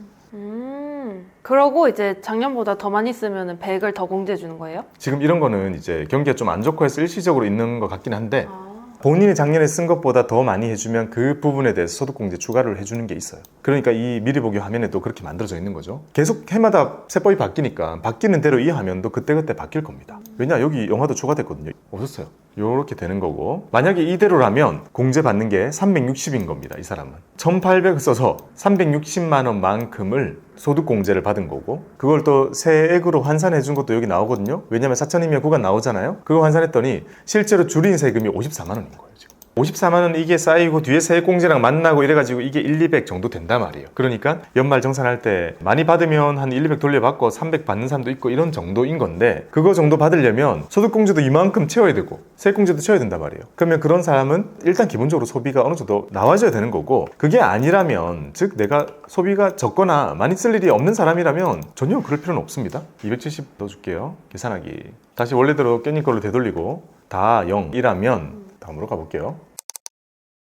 그러고 이제 작년보다 더 많이 쓰면 100을 더 공제해 주는 거예요? 지금 이런 거는 이제 경기가 좀 안 좋고 해서 일시적으로 있는 것 같긴 한데, 본인이 작년에 쓴 것보다 더 많이 해주면 그 부분에 대해서 소득공제 추가를 해주는 게 있어요. 그러니까 이 미리 보기 화면에도 그렇게 만들어져 있는 거죠. 계속 해마다 세법이 바뀌니까 바뀌는 대로 이 화면도 그때그때 바뀔 겁니다. 왜냐, 여기 영화도 추가됐거든요. 없었어요. 요렇게 되는 거고, 만약에 이대로라면 공제 받는 게 360인 겁니다. 이 사람은 1800 써서 360만 원만큼을 소득공제를 받은 거고, 그걸 또 세액으로 환산해 준 것도 여기 나오거든요. 왜냐면 4천이면 구간 나오잖아요. 그거 환산했더니 실제로 줄인 세금이 54만 원인 거예요. 지금 54만 원 이게 쌓이고 뒤에 세액공제랑 만나고 이래가지고 이게 1, 200 정도 된단 말이에요. 그러니까 연말 정산할 때 많이 받으면 한 1, 200 돌려받고 300 받는 사람도 있고 이런 정도인 건데, 그거 정도 받으려면 소득공제도 이만큼 채워야 되고 세액공제도 채워야 된단 말이에요. 그러면 그런 사람은 일단 기본적으로 소비가 어느 정도 나와줘야 되는 거고, 그게 아니라면, 즉 내가 소비가 적거나 많이 쓸 일이 없는 사람이라면 전혀 그럴 필요는 없습니다. 270 넣어줄게요. 계산하기. 다시 원래대로 깻잎 걸로 되돌리고 다 0이라면 다음으로 가볼게요.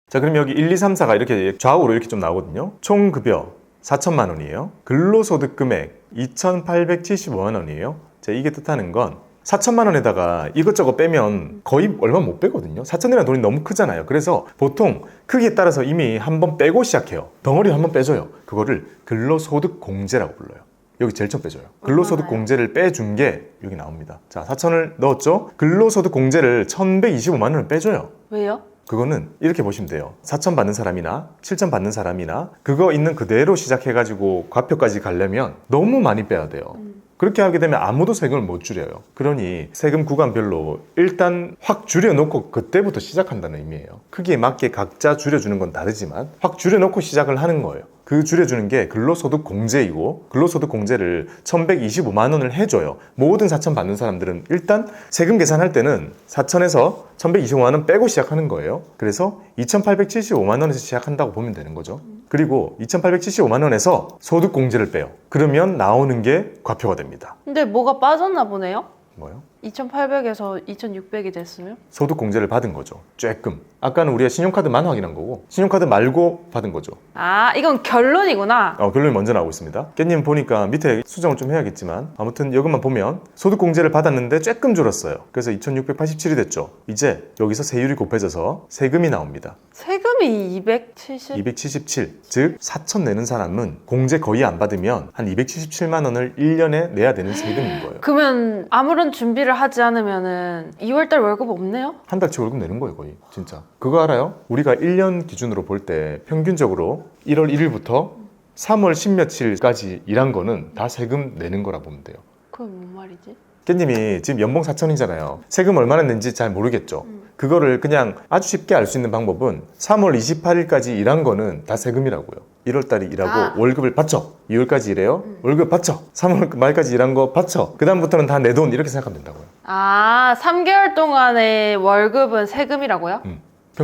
자, 그럼 여기 1, 2, 3, 4가 이렇게 좌우로 이렇게 좀 나오거든요. 총 급여 4천만 원이에요. 근로소득 금액 2,875만 원이에요. 자, 이게 뜻하는 건 4천만 원에다가 이것저것 빼면 거의 얼마 못 빼거든요. 4천이라는 돈이 너무 크잖아요. 그래서 보통 크기에 따라서 이미 한번 빼고 시작해요. 덩어리 한번 빼줘요. 그거를 근로소득 공제라고 불러요. 여기 제일 처음 빼줘요. 근로소득 공제를 빼준 게 여기 나옵니다. 자, 4천을 넣었죠. 근로소득 공제를 1,125만 원을 빼줘요. 왜요? 그거는 이렇게 보시면 돼요. 4천 받는 사람이나 7천 받는 사람이나 그거 있는 그대로 시작해가지고 과표까지 가려면 너무 많이 빼야 돼요. 그렇게 하게 되면 아무도 세금을 못 줄여요. 그러니 세금 구간별로 일단 확 줄여놓고 그때부터 시작한다는 의미예요. 크기에 맞게 각자 줄여주는 건 다르지만 확 줄여놓고 시작을 하는 거예요. 그 줄여주는 게 근로소득 공제이고, 근로소득 공제를 1,125만 원을 해줘요. 모든 4천 받는 사람들은 일단 세금 계산할 때는 4천에서 1,125만 원 빼고 시작하는 거예요. 그래서 2,875만 원에서 시작한다고 보면 되는 거죠. 그리고 2,875만 원에서 소득 공제를 빼요. 그러면 나오는 게 과표가 됩니다. 근데 뭐가 빠졌나 보네요? 뭐요? 2,800에서 2,600이 됐으면? 소득 공제를 받은 거죠. 쬐끔. 아까는 우리가 신용카드만 확인한 거고, 신용카드 말고 받은 거죠. 아, 이건 결론이구나. 결론이 먼저 나오고 있습니다. 깻님 보니까 밑에 수정을 좀 해야겠지만, 아무튼 이것만 보면 소득 공제를 받았는데 쬐끔 줄었어요. 그래서 2,687이 됐죠. 이제 여기서 세율이 곱해져서 세금이 나옵니다. 세금이 270? 277. 즉 4천 내는 사람은 공제 거의 안 받으면 한 277만 원을 1년에 내야 되는 세금인 거예요. 그러면 아무런 준비를 하지 않으면은 2월달 월급 없네요? 한 달치 월급 내는 거예요, 거의. 진짜. 그거 알아요? 우리가 1년 기준으로 볼 때 평균적으로 1월 1일부터 3월 10며칠까지 일한 거는 다 세금 내는 거라 보면 돼요. 그건 뭔 말이지? 깻님이 지금 연봉 4천이잖아요. 세금 얼마나 냈는지 잘 모르겠죠. 그거를 그냥 아주 쉽게 알 수 있는 방법은 3월 28일까지 일한 거는 다 세금이라고요. 1월달에 일하고 월급을 받쳐. 2월까지 일해요. 월급 받쳐. 3월 말까지 일한 거 받쳐. 그 다음부터는 다 내 돈 이렇게 생각하면 된다고요. 아, 3개월 동안의 월급은 세금이라고요?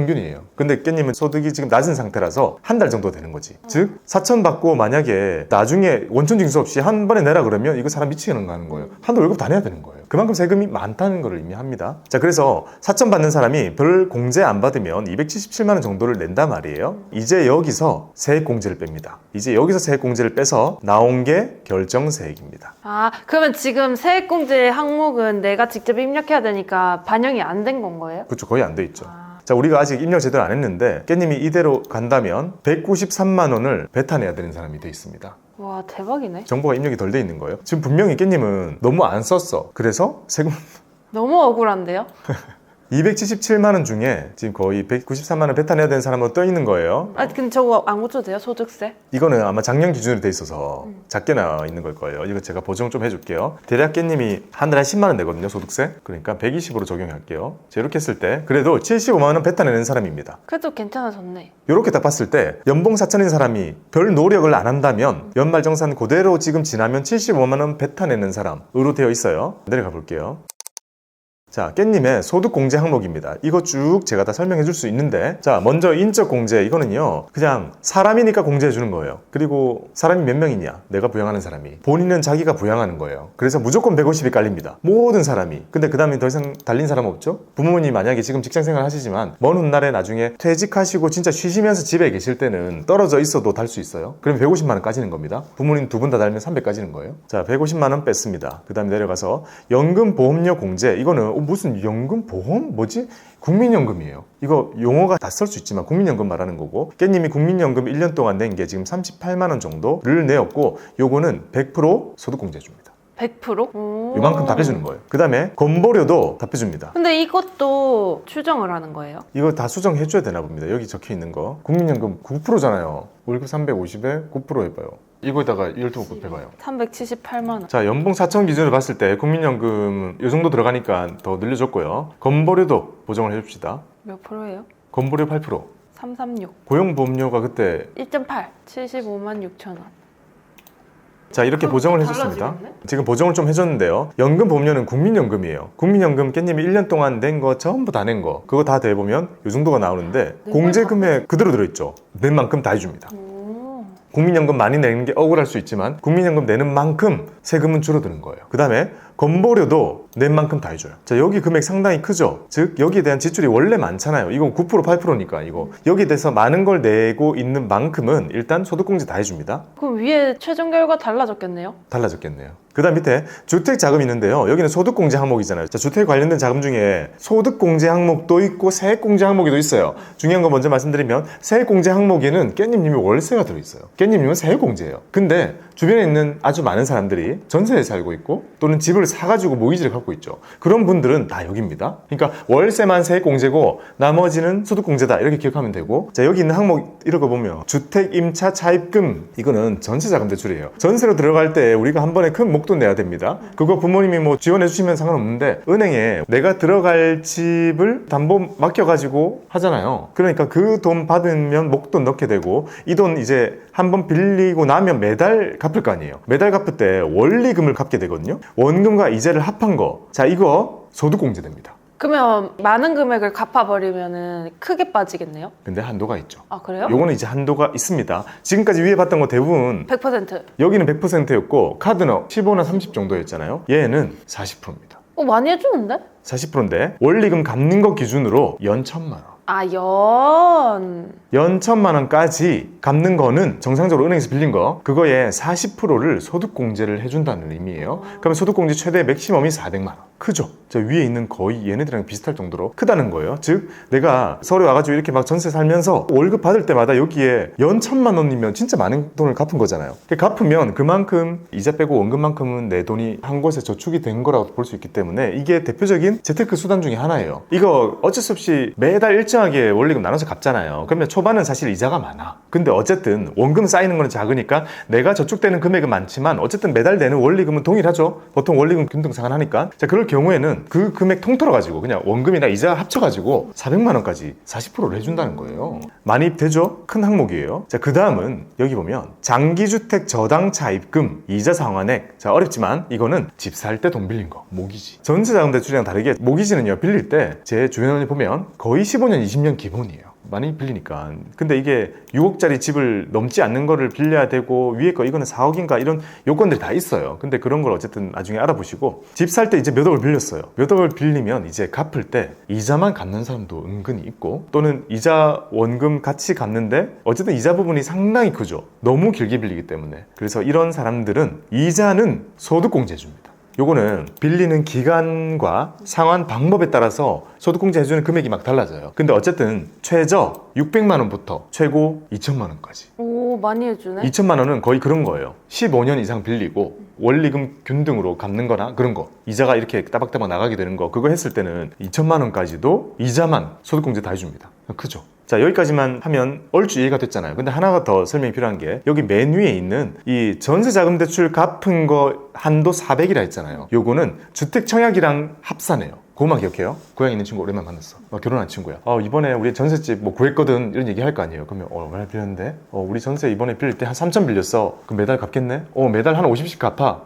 평균이에요. 근데 깻님은 소득이 지금 낮은 상태라서 한 달 정도 되는 거지. 즉 4천 받고 만약에 나중에 원천 징수 없이 한 번에 내라 그러면 이거 사람 미치는 거 하는 거예요. 한 달 월급 다 내야 되는 거예요. 그만큼 세금이 많다는 걸 의미합니다. 자, 그래서 4천 받는 사람이 별 공제 안 받으면 277만 원 정도를 낸단 말이에요. 이제 여기서 세액공제를 뺍니다. 이제 여기서 세액공제를 빼서 나온 게 결정세액입니다. 아, 그러면 지금 세액공제 항목은 내가 직접 입력해야 되니까 반영이 안 된 건 거예요? 그렇죠. 거의 안 돼 있죠. 자, 우리가 아직 입력 제대로 안 했는데 깻님이 이대로 간다면 193만 원을 배타내야 되는 사람이 돼 있습니다. 와, 대박이네. 정보가 입력이 덜 돼 있는 거예요. 지금 분명히 깻님은 너무 안 썼어. 그래서 세금 너무 억울한데요? 277만 원 중에 지금 거의 193만 원 배타내야 되는 사람은 떠 있는 거예요. 아, 근데 저거 안 고쳐도 돼요? 소득세? 이거는 아마 작년 기준으로 돼 있어서 작게 나와 있는 걸 거예요. 이거 제가 보정 좀 해줄게요. 대략 깻님이 한 달에 10만 원 내거든요, 소득세. 그러니까 120으로 적용할게요. 자, 이렇게 했을 때 그래도 75만 원 배타내는 사람입니다. 그래도 괜찮아졌네. 이렇게 딱 봤을 때 연봉 4천인 사람이 별 노력을 안 한다면 연말정산 그대로 지금 지나면 75만 원 배타내는 사람으로 되어 있어요. 내려가 볼게요. 자, 깻님의 소득공제 항목입니다. 이거 쭉 제가 다 설명해 줄 수 있는데, 자, 먼저 인적공제. 이거는요, 그냥 사람이니까 공제해 주는 거예요. 그리고 사람이 몇 명이냐? 내가 부양하는 사람이. 본인은 자기가 부양하는 거예요. 그래서 무조건 150이 깔립니다. 모든 사람이. 근데 그 다음에 더 이상 달린 사람 없죠? 부모님 만약에 지금 직장생활 하시지만 먼 훗날에 나중에 퇴직하시고 진짜 쉬시면서 집에 계실 때는 떨어져 있어도 달 수 있어요. 그러면 150만 원 까지는 겁니다. 부모님 두 분 다 달면 300 까지는 거예요. 자, 150만 원 뺐습니다. 그 다음에 내려가서 연금보험료 공제. 이거는 무슨 연금보험? 뭐지? 국민연금이에요. 이거 용어가 다 썰 수 있지만 국민연금 말하는 거고, 깻님이 국민연금 1년 동안 낸 게 지금 38만 원 정도를 내었고, 요거는 100% 소득공제 줍니다. 100%? 오. 이만큼 다 빼주는 거예요. 그 다음에 건보료도 다 빼줍니다. 근데 이것도 추정을 하는 거예요? 이거 다 수정해줘야 되나 봅니다. 여기 적혀 있는 거. 국민연금 9%잖아요. 월급 350에 9% 해봐요. 이거에다가 12번 곱해봐요. 378만 원. 자, 연봉 4천 기준으로 봤을 때 국민연금 이 정도 들어가니까 더 늘려줬고요. 건보료도 보정을 해줍시다. 몇 프로예요? 건보료 8%. 336. 고용보험료가 그때 1.8. 75만 6천 원. 자, 이렇게 보정을 해줬습니다. 달라지겠네? 지금 보정을 좀 해줬는데요. 연금보험료는 국민연금이에요. 국민연금 깻님이 1년 동안 낸 거 전부 다 낸 거 그거 다 대보면 이 정도가 나오는데 공제금액 그대로 들어있죠. 낸 만큼 다 해줍니다. 오. 국민연금 많이 내는 게 억울할 수 있지만 국민연금 내는 만큼 세금은 줄어드는 거예요. 그 다음에 건보료도 낸 만큼 다 해줘요. 자, 여기 금액 상당히 크죠. 즉 여기에 대한 지출이 원래 많잖아요. 이건 9% 8%니까 이거 여기에 대해서 많은 걸 내고 있는 만큼은 일단 소득공제 다 해줍니다. 그럼 위에 최종 결과 달라졌겠네요? 달라졌겠네요. 그 다음 밑에 주택자금이 있는데요. 여기는 소득공제 항목이잖아요. 자, 주택 관련된 자금 중에 소득공제 항목도 있고 세액공제 항목이 있어요. 중요한 거 먼저 말씀드리면 세액공제 항목에는 깻님님이 월세가 들어있어요. 깻님님은 세액공제예요. 근데 주변에 있는 아주 많은 사람들이 전세에 살고 있고 또는 집을 사가지고 모기지를 갖고 있죠. 그런 분들은 다 여기입니다. 그러니까 월세만 세액공제고 나머지는 소득공제다 이렇게 기억하면 되고, 자, 여기 있는 항목 이런 거 보면 주택 임차 차입금, 이거는 전세자금 대출이에요. 전세로 들어갈 때 우리가 한 번에 큰 목돈 내야 됩니다. 그거 부모님이 뭐 지원해 주시면 상관없는데 은행에 내가 들어갈 집을 담보 맡겨가지고 하잖아요. 그러니까 그 돈 받으면 목돈 넣게 되고 이 돈 이제 한번 빌리고 나면 매달 갚을 거 아니에요. 매달 갚을 때 원리금을 갚게 되거든요. 원금과 이자를 합한 거, 자, 이거 소득공제됩니다. 그러면 많은 금액을 갚아버리면 크게 빠지겠네요? 근데 한도가 있죠. 아, 그래요? 요거는 이제 한도가 있습니다. 지금까지 위에 봤던 거 대부분 100%. 여기는 100%였고 카드는 15나 30 정도였잖아요. 얘는 40%입니다. 많이 해주는데? 40%인데 원리금 갚는 거 기준으로 연 1,000만 원. 아, 연 1,000만 원까지 갚는 거는 정상적으로 은행에서 빌린 거 그거에 40%를 소득공제를 해준다는 의미예요. 그러면 소득공제 최대 맥시멈이 400만 원. 크죠? 저 위에 있는 거의 얘네들이랑 비슷할 정도로 크다는 거예요. 즉 내가 서울에 와가지고 이렇게 막 전세 살면서 월급 받을 때마다 여기에 연 1,000만 원이면 진짜 많은 돈을 갚은 거잖아요. 갚으면 그만큼 이자 빼고 원금만큼은 내 돈이 한 곳에 저축이 된 거라고 볼 수 있기 때문에 이게 대표적인 재테크 수단 중에 하나예요. 이거 어쩔 수 없이 매달 일정하게 원리금 나눠서 갚잖아요. 그러면 초반은 사실 이자가 많아. 근데 어쨌든 원금 쌓이는 거는 작으니까 내가 저축되는 금액은 많지만 어쨌든 매달 내는 원리금은 동일하죠. 보통 원리금 균등상환하니까. 자, 그럴 이럴 경우에는 그 금액 통틀어 가지고 그냥 원금이나 이자 합쳐가지고 400만 원까지 40%를 해준다는 거예요. 많이 되죠? 큰 항목이에요. 자, 그 다음은 여기 보면 장기주택 저당 차입금 이자 상환액. 자, 어렵지만 이거는 집 살 때 돈 빌린 거 모기지. 전세자금 대출이랑 다르게 모기지는요, 빌릴 때 제 주변에 보면 거의 15년 20년 기본이에요. 많이 빌리니까. 근데 이게 6억짜리 집을 넘지 않는 거를 빌려야 되고 위에 거 이거는 4억인가 이런 요건들이 다 있어요. 근데 그런 걸 어쨌든 나중에 알아보시고 집 살 때 이제 몇 억을 빌렸어요. 몇 억을 빌리면 이제 갚을 때 이자만 갚는 사람도 은근히 있고, 또는 이자 원금 같이 갚는데 어쨌든 이자 부분이 상당히 크죠. 너무 길게 빌리기 때문에. 그래서 이런 사람들은 이자는 소득공제 해줍니다. 요거는 빌리는 기간과 상환 방법에 따라서 소득공제 해주는 금액이 막 달라져요. 근데 어쨌든 최저 600만 원부터 최고 2천만 원까지. 오, 많이 해주네. 2천만 원은 거의 그런 거예요. 15년 이상 빌리고 원리금 균등으로 갚는 거나 그런 거, 이자가 이렇게 따박따박 나가게 되는 거, 그거 했을 때는 2천만 원까지도 이자만 소득공제 다 해줍니다. 크죠? 자, 여기까지만 하면 얼추 이해가 됐잖아요. 근데 하나가 더 설명이 필요한 게 여기 맨 위에 있는 이 전세자금 대출 갚은 거 한도 400이라 했잖아요. 요거는 주택청약이랑 합산해요. 그거만 기억해요. 고향에 있는 친구 오랜만에 만났어. 결혼한 친구야. 이번에 우리 전셋집 뭐 구했거든, 이런 얘기 할 거 아니에요. 그러면 얼마나 빌렸는데? 우리 전세 이번에 빌릴 때 한 3천 빌렸어. 그럼 매달 갚겠네? 매달 한 50씩 갚아.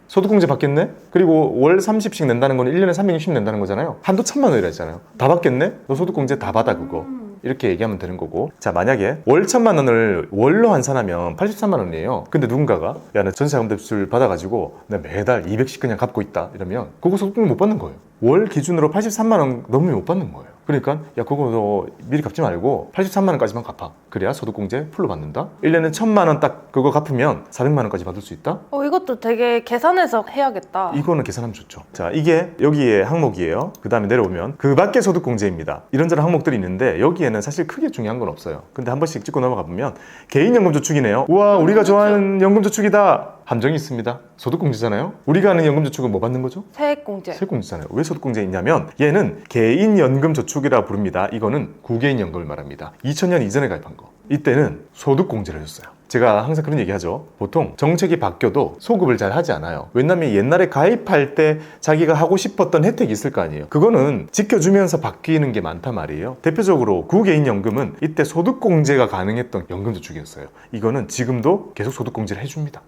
소득공제 받겠네? 그리고 월 30씩 낸다는 건 1년에 360 낸다는 거잖아요. 한도 1,000만 원이라 했잖아요. 다 받겠네? 너 소득공제 다 받아 그거. 이렇게 얘기하면 되는 거고. 자, 만약에 월 1,000만 원을 월로 환산하면 83만 원이에요. 근데 누군가가 야, 나 전세자금 대출 받아가지고 나 매달 200씩 그냥 갚고 있다 이러면 그거 소득공제 못 받는 거예요. 월 기준으로 83만 원 넘으면 못 받는 거예요. 그러니까 야, 그거 너 미리 갚지 말고 83만 원까지만 갚아. 그래야 소득공제 풀로 받는다. 1년에 1,000만 원 딱 그거 갚으면 400만 원까지 받을 수 있다. 이것도 되게 계산해서 해야겠다. 이거는 계산하면 좋죠. 자, 이게 여기에 항목이에요. 그 다음에 내려오면 그 밖의 소득공제입니다. 이런저런 항목들이 있는데 여기에는 사실 크게 중요한 건 없어요. 근데 한 번씩 찍고 넘어가 보면 개인연금저축이네요. 우와, 우리가 좋아하는 연금저축이다. 함정이 있습니다. 소득공제잖아요. 우리가 아는 연금저축은 뭐 받는 거죠? 세액공제. 세액공제잖아요. 왜 소득공제 있냐면 얘는 개인연금저축이라 부릅니다. 이거는 구개인연금을 말합니다. 2000년 이전에 가입한 거. 이때는 소득공제를 해줬어요. 제가 항상 그런 얘기하죠. 보통 정책이 바뀌어도 소급을 잘 하지 않아요. 왜냐면 옛날에 가입할 때 자기가 하고 싶었던 혜택이 있을 거 아니에요. 그거는 지켜주면서 바뀌는 게 많단 말이에요. 대표적으로 구개인연금은 이때 소득공제가 가능했던 연금저축이었어요. 이거는 지금도 계속 소득공제를 해줍니다.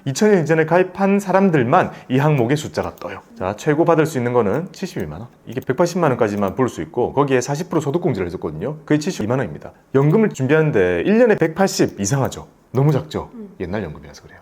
2000년 이전에 가입한 사람들만 이 항목에 숫자가 떠요. 자, 최고 받을 수 있는 거는 72만 원. 이게 180만 원까지만 부를 수 있고 거기에 40% 소득공제를 해줬거든요. 그게 72만 원입니다. 연금을 준비하는데 1년에 180 이상하죠. 너무 작죠. 옛날 연금이라서 그래요.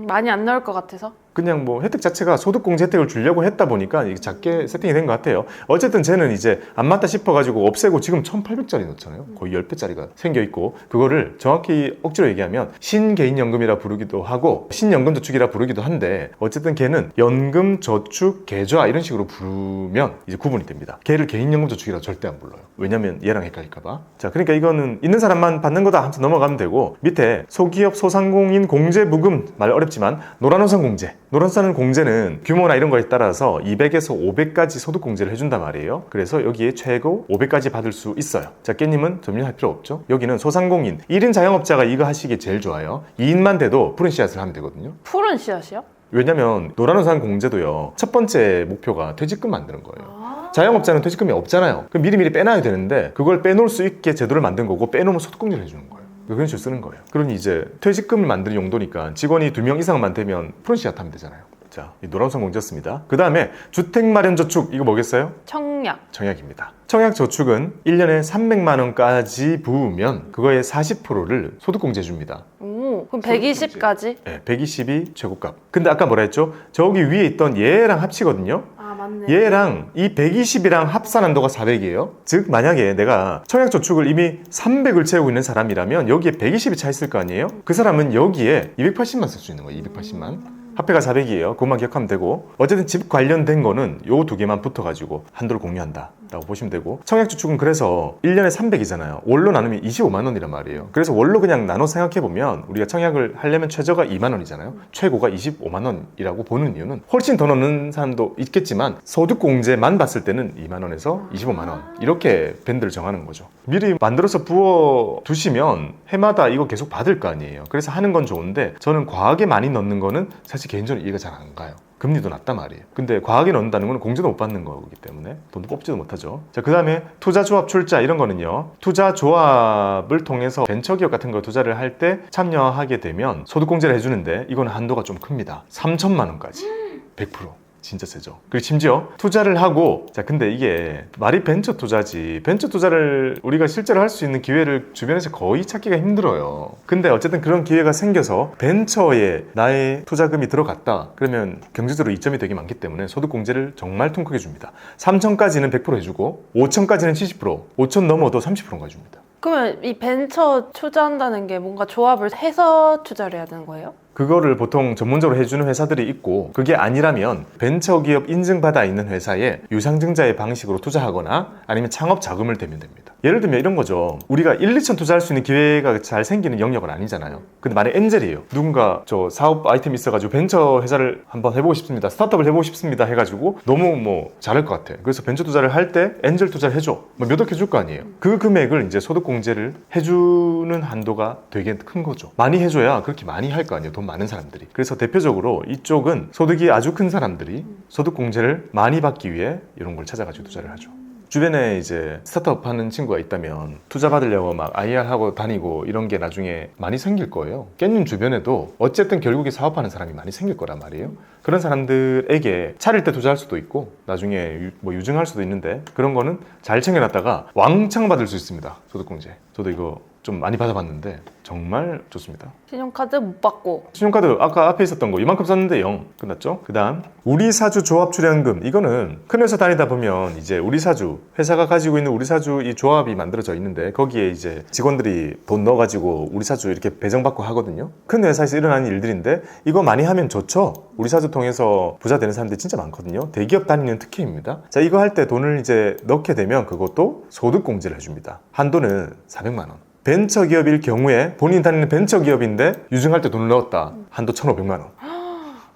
많이 안 나올 것 같아서. 그냥 뭐 혜택 자체가 소득공제 혜택을 주려고 했다 보니까 이게 작게 세팅이 된 것 같아요. 어쨌든 쟤는 이제 안 맞다 싶어가지고 없애고 지금 1800짜리 넣잖아요. 거의 10배짜리가 생겨있고, 그거를 정확히 억지로 얘기하면 신개인연금이라 부르기도 하고 신연금저축이라 부르기도 한데, 어쨌든 걔는 연금저축 계좌 이런 식으로 부르면 이제 구분이 됩니다. 걔를 개인연금저축이라고 절대 안 불러요. 왜냐면 얘랑 헷갈릴까봐. 자, 그러니까 이거는 있는 사람만 받는 거다 하면서 넘어가면 되고, 밑에 소기업 소상공인 공제부금, 말 어렵지만 노란우산 공제. 노란우산 공제는 규모나 이런 거에 따라서 200에서 500까지 소득공제를 해준단 말이에요. 그래서 여기에 최고 500까지 받을 수 있어요. 자, 깻님은 점유할 필요 없죠. 여기는 소상공인 1인 자영업자가 이거 하시기 제일 좋아요. 2인만 돼도 푸른 씨앗을 하면 되거든요. 푸른 씨앗이요? 왜냐면 노란우산 공제도요, 첫 번째 목표가 퇴직금 만드는 거예요. 자영업자는 퇴직금이 없잖아요. 그럼 미리미리 빼놔야 되는데 그걸 빼놓을 수 있게 제도를 만든 거고, 빼놓으면 소득공제를 해주는 거예요. 그런 식으로 쓰는 거예요. 그러니 이제 퇴직금을 만드는 용도니까 직원이 2명 이상만 되면 푸른 씨앗 하면 되잖아요. 자, 이 노란우산 공제였습니다. 그 다음에 주택마련저축, 이거 뭐겠어요? 청약. 청약입니다. 청약저축은 1년에 300만 원까지 부으면 그거의 40%를 소득공제 줍니다. 오, 그럼 120까지? 네, 120이 최고값. 근데 아까 뭐라 했죠? 저기 위에 있던 얘랑 합치거든요. 아, 맞네. 얘랑 이 120이랑 합산 한도가 400이에요. 즉 만약에 내가 청약저축을 이미 300을 채우고 있는 사람이라면 여기에 120이 차 있을 거 아니에요? 그 사람은 여기에 280만 쓸 수 있는 거예요. 280만. 합계가 400이에요. 그것만 기억하면 되고, 어쨌든 집 관련된 거는 요 두 개만 붙어가지고 한도를 공유한다 라고 보시면 되고, 청약저축은 그래서 1년에 300이잖아요. 월로 나누면 25만 원이란 말이에요. 그래서 월로 그냥 나눠 생각해보면 우리가 청약을 하려면 최저가 2만 원이잖아요. 최고가 25만 원이라고 보는 이유는, 훨씬 더 넣는 사람도 있겠지만 소득공제만 봤을 때는 2만 원에서 25만 원 이렇게 밴드를 정하는 거죠. 미리 만들어서 부어 두시면 해마다 이거 계속 받을 거 아니에요. 그래서 하는 건 좋은데, 저는 과하게 많이 넣는 거는 사실 개인적으로 이해가 잘 안 가요. 금리도 낮단 말이에요. 근데 과하게 넣는다는 건 공제도 못 받는 거기 때문에 돈도 뽑지도 못하죠. 자, 그 다음에 투자조합 출자 이런 거는요, 투자조합을 통해서 벤처기업 같은 거 투자를 할 때 참여하게 되면 소득공제를 해주는데 이건 한도가 좀 큽니다. 3천만 원까지 100%. 진짜 세죠. 그리고 심지어 투자를 하고, 자 근데 이게 말이 벤처 투자지, 벤처 투자를 우리가 실제로 할 수 있는 기회를 주변에서 거의 찾기가 힘들어요. 근데 어쨌든 그런 기회가 생겨서 벤처에 나의 투자금이 들어갔다 그러면 경제적으로 이점이 되게 많기 때문에 소득공제를 정말 통크게 줍니다. 3천까지는 100% 해주고 5천까지는 70%, 5천 넘어도 30%가 해줍니다. 그러면 이 벤처 투자한다는 게 뭔가 조합을 해서 투자를 해야 되는 거예요? 그거를 보통 전문적으로 해주는 회사들이 있고, 그게 아니라면 벤처기업 인증받아 있는 회사에 유상증자의 방식으로 투자하거나 아니면 창업 자금을 대면 됩니다. 예를 들면 이런 거죠. 우리가 1, 2천 투자할 수 있는 기회가 잘 생기는 영역은 아니잖아요. 근데 만약 엔젤이에요. 누군가 저 사업 아이템이 있어가지고 벤처 회사를 한번 해보고 싶습니다, 스타트업을 해보고 싶습니다 해가지고 너무 뭐 잘할 것 같아. 그래서 벤처 투자를 할 때 엔젤 투자를 해줘. 뭐 몇 억 해줄 거 아니에요. 그 금액을 이제 소득공제를 해주는 한도가 되게 큰 거죠. 많이 해줘야 그렇게 많이 할 거 아니에요, 돈 많은 사람들이. 그래서 대표적으로 이쪽은 소득이 아주 큰 사람들이 소득공제를 많이 받기 위해 이런 걸 찾아가지고 투자를 하죠. 주변에 이제 스타트업 하는 친구가 있다면 투자 받으려고 막 IR 하고 다니고 이런 게 나중에 많이 생길 거예요. 깻님 주변에도 어쨌든 결국에 사업하는 사람이 많이 생길 거란 말이에요. 그런 사람들에게 차릴 때 투자할 수도 있고 나중에 뭐 유증할 수도 있는데, 그런 거는 잘 챙겨놨다가 왕창 받을 수 있습니다, 소득공제. 저도 이거 좀 많이 받아봤는데 정말 좋습니다. 신용카드 못 받고. 신용카드 아까 앞에 있었던 거 이만큼 썼는데 0 끝났죠? 그 다음 우리사주 조합출연금. 이거는 큰 회사 다니다 보면 이제 우리사주, 회사가 가지고 있는 우리사주 이 조합이 만들어져 있는데 거기에 이제 직원들이 돈 넣어가지고 우리사주 이렇게 배정받고 하거든요. 큰 회사에서 일어나는 일들인데 이거 많이 하면 좋죠. 우리사주 통해서 부자 되는 사람들이 진짜 많거든요. 대기업 다니는 특혜입니다. 자, 이거 할 때 돈을 이제 넣게 되면 그것도 소득공제를 해줍니다. 한도는 400만 원. 벤처기업일 경우에 본인 다니는 벤처기업인데 유증할 때 돈을 넣었다. 한도 1,500만 원.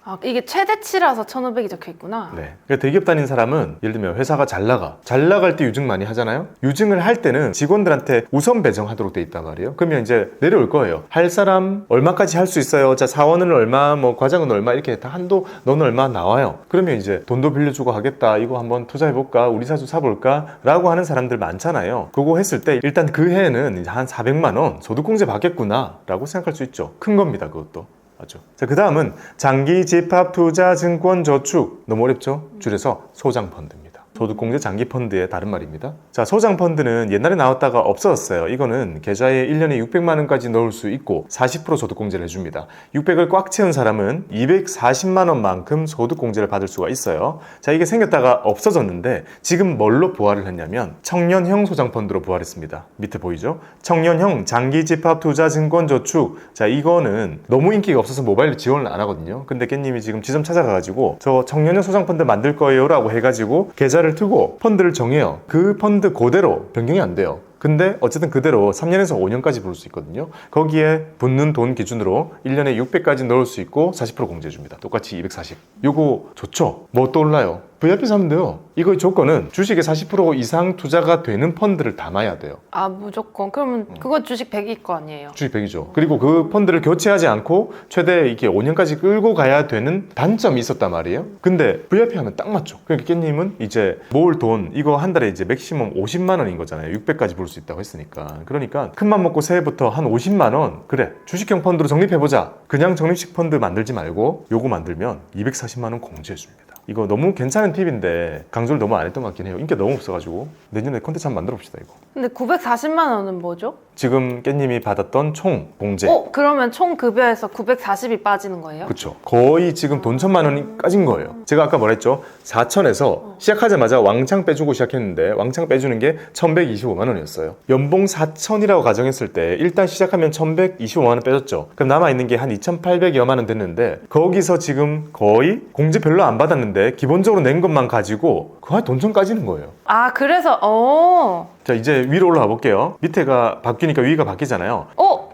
아, 이게 최대치라서 1,500이 적혀 있구나. 네. 그러니까 대기업 다니는 사람은 예를 들면 회사가 잘 나갈 때 유증 많이 하잖아요. 유증을 할 때는 직원들한테 우선 배정하도록 돼 있단 말이에요. 그러면 이제 내려올 거예요. 할 사람 얼마까지 할 수 있어요. 자, 사원은 얼마, 뭐 과장은 얼마, 이렇게 다 한도 너는 얼마 나와요. 그러면 이제 돈도 빌려주고 하겠다, 이거 한번 투자해볼까, 우리 사주 사볼까 라고 하는 사람들 많잖아요. 그거 했을 때 일단 그 해에는 이제 한 400만 원 소득공제 받겠구나 라고 생각할 수 있죠. 큰 겁니다, 그것도. 맞죠. 자, 그 다음은 장기 집합 투자 증권 저축. 너무 어렵죠? 줄여서 소장펀드입니다. 소득공제 장기펀드의 다른 말입니다. 자, 소장펀드는 옛날에 나왔다가 없어졌어요. 이거는 계좌에 1년에 600만 원까지 넣을 수 있고 40% 소득공제를 해줍니다. 600을 꽉 채운 사람은 240만 원만큼 소득공제를 받을 수가 있어요. 자, 이게 생겼다가 없어졌는데 지금 뭘로 부활을 했냐면 청년형 소장펀드로 부활했습니다. 밑에 보이죠? 청년형 장기집합투자증권저축. 자, 이거는 너무 인기가 없어서 모바일로 지원을 안 하거든요. 근데 깻님이 지금 지점 찾아가가지고 저 청년형 소장펀드 만들 거예요 라고 해가지고 계좌를 두고 펀드를 정해요. 그 펀드 그대로 변경이 안 돼요. 근데 어쨌든 그대로 3년에서 5년까지 부를 수 있거든요. 거기에 붙는 돈 기준으로 1년에 600까지 넣을 수 있고 40% 공제해줍니다. 똑같이 240. 요거 좋죠? 뭐 떠올라요? VIP 사면 돼요. 이거의 조건은 주식의 40% 이상 투자가 되는 펀드를 담아야 돼요. 아, 무조건. 그러면 그거 주식 100일 거 아니에요? 주식 100이죠. 그리고 그 펀드를 교체하지 않고 최대 이게 5년까지 끌고 가야 되는 단점이 있었단 말이에요. 근데 VIP 하면 딱 맞죠. 그러니까 깻님은 이제 모을 돈, 이거 한 달에 이제 맥시멈 50만 원인 거잖아요. 600까지 부를 수 있다고 했으니까. 그러니까 큰맘 먹고 새해부터 한 50만 원, 그래, 주식형 펀드로 적립해보자. 그냥 적립식 펀드 만들지 말고 요거 만들면 240만 원 공제해줍니다. 이거 너무 괜찮은 팁인데 강조를 너무 안 했던 것 같긴 해요. 인기가 너무 없어가지고 내년에 콘텐츠 한번 만들어 봅시다. 이거 근데 940만 원은 뭐죠? 지금 깻님이 받았던 총 공제. 그러면 총 급여에서 940이 빠지는 거예요? 그쵸. 거의 지금 돈 1,000만 원이 까진 거예요. 제가 아까 뭐라 했죠? 4천에서 시작하자마자 왕창 빼주고 시작했는데 왕창 빼주는 게 1,125만 원이었어요. 연봉 4천이라고 가정했을 때 일단 시작하면 1,125만 원 빼줬죠. 그럼 남아있는 게 한 2,800여만 원 됐는데 거기서 지금 거의 공제 별로 안 받았는데 기본적으로 낸 것만 가지고 거의 돈 좀 까지는 거예요. 아, 그래서 자, 이제 위로 올라가 볼게요. 밑에가 바뀌니까 위가 바뀌잖아요.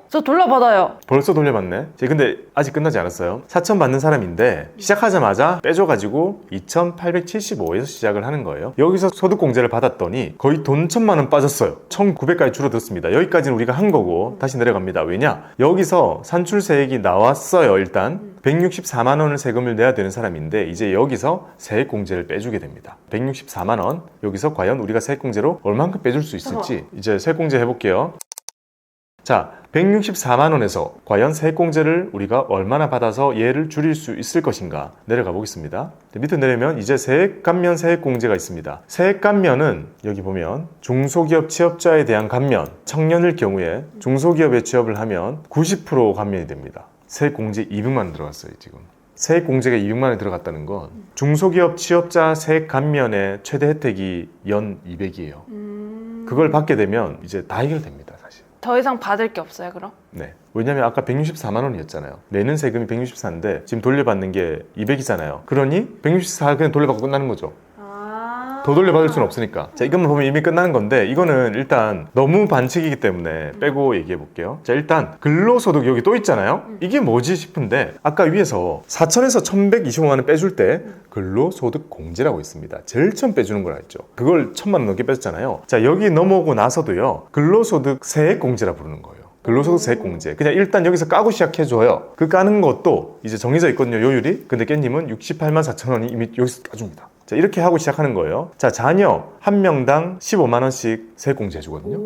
저 돌려받아요. 벌써 돌려받네. 근데 아직 끝나지 않았어요. 4천 받는 사람인데 시작하자마자 빼줘가지고 2,875에서 시작을 하는 거예요. 여기서 소득공제를 받았더니 거의 돈 1,000만 원 빠졌어요. 1,900까지 줄어들었습니다. 여기까지는 우리가 한 거고 다시 내려갑니다. 왜냐? 여기서 산출세액이 나왔어요. 일단 164만 원을 세금을 내야 되는 사람인데 이제 여기서 세액공제를 빼주게 됩니다. 164만 원. 여기서 과연 우리가 세액공제로 얼만큼 빼줄 수 있을지 이제 세액공제 해볼게요. 자, 164만 원에서 과연 세액공제를 우리가 얼마나 받아서 얘를 줄일 수 있을 것인가 내려가 보겠습니다. 밑에 내리면 이제 세액감면 세액공제가 있습니다. 세액감면은 여기 보면 중소기업 취업자에 대한 감면, 청년일 경우에 중소기업에 취업을 하면 90% 감면이 됩니다. 세액공제 200만 원 들어갔어요 지금. 세액공제가 200만 원이 들어갔다는 건 중소기업 취업자 세액 감면의 최대 혜택이 연 200이에요. 그걸 받게 되면 이제 다 해결됩니다 사실. 더 이상 받을 게 없어요, 그럼? 네. 왜냐면 아까 164만 원이었잖아요. 내는 세금이 164인데 지금 돌려받는 게 200이잖아요. 그러니 164 그냥 돌려받고 끝나는 거죠. 더 돌려받을 수는 없으니까. 자, 이것만 보면 이미 끝나는 건데 이거는 일단 너무 반칙이기 때문에 빼고 얘기해 볼게요. 자, 일단 근로소득 여기 또 있잖아요. 이게 뭐지 싶은데 아까 위에서 4천에서 1,125만 원 빼줄 때 근로소득 공제라고 있습니다. 제일 처음 빼주는 거라 했죠. 그걸 1,000만 원 넘게 뺐잖아요. 자, 여기 넘어오고 나서도요. 근로소득 세액 공제라 부르는 거예요. 근로소득 세액공제. 그냥 일단 여기서 까고 시작해줘요. 그 까는 것도 이제 정해져 있거든요, 요율이. 근데 깻님은 68만 4천 원이 이미 여기서 까줍니다. 자, 이렇게 하고 시작하는 거예요. 자, 자녀 한 명당 15만 원씩 세액공제 해주거든요.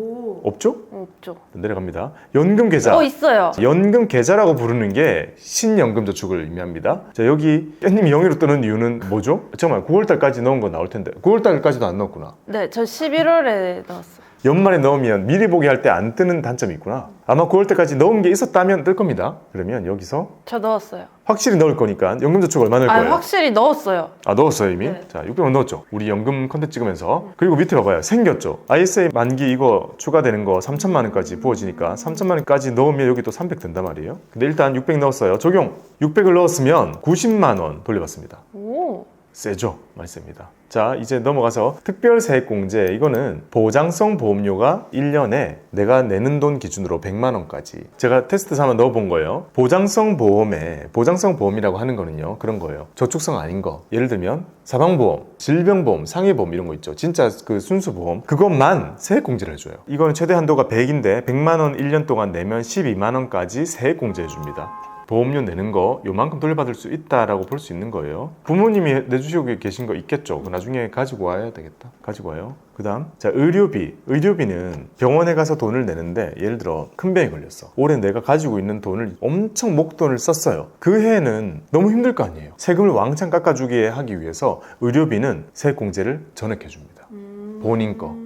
없죠? 없죠. 내려갑니다. 연금 계좌. 있어요. 연금 계좌라고 부르는 게 신연금저축을 의미합니다. 자, 여기 깻님이 영예로 뜨는 이유는 뭐죠? 정말 9월달까지 넣은 거 나올 텐데 9월달까지도 안 넣었구나. 네, 저 11월에 넣었어요. 연말에 넣으면 미리 보기 할 때 안 뜨는 단점이 있구나. 아마 9월 때까지 넣은 게 있었다면 뜰 겁니다. 그러면 여기서 저 넣었어요. 확실히 넣을 거니까 연금저축 얼마 넣을 거예요? 확실히 넣었어요. 아, 넣었어요 이미? 네. 자, 600원 넣었죠. 우리 연금 컨텐츠 찍으면서. 그리고 밑에 봐봐요. 생겼죠. ISA 만기 이거 추가되는 거 3천만 원까지 부어지니까 3천만 원까지 넣으면 여기 또 300 된단 말이에요. 근데 일단 600 넣었어요. 적용. 600을 넣었으면 90만 원 돌려받습니다. 오. 세죠? 많이 셉니다. 자, 이제 넘어가서 특별세액공제. 이거는 보장성 보험료가 1년에 내가 내는 돈 기준으로 100만 원까지. 제가 테스트 삼아 넣어본 거예요. 보장성 보험에, 보장성 보험이라고 하는 거는요, 그런 거예요. 저축성 아닌 거. 예를 들면 사망보험, 질병보험, 상해보험 이런 거 있죠. 진짜 그 순수보험. 그것만 세액공제를 해줘요. 이거는 최대 한도가 100인데 100만 원 1년 동안 내면 12만 원까지 세액공제 해줍니다. 보험료 내는 거 요만큼 돌려받을 수 있다라고 볼 수 있는 거예요. 부모님이 내주시고 계신 거 있겠죠. 나중에 가지고 와야 되겠다. 가지고 와요. 그 다음, 자, 의료비. 의료비는 병원에 가서 돈을 내는데 예를 들어 큰 병이 걸렸어. 올해 내가 가지고 있는 돈을 엄청 목돈을 썼어요. 그 해는 너무 힘들 거 아니에요. 세금을 왕창 깎아주게 하기 위해서 의료비는 세액공제를 전액해 줍니다. 본인 거.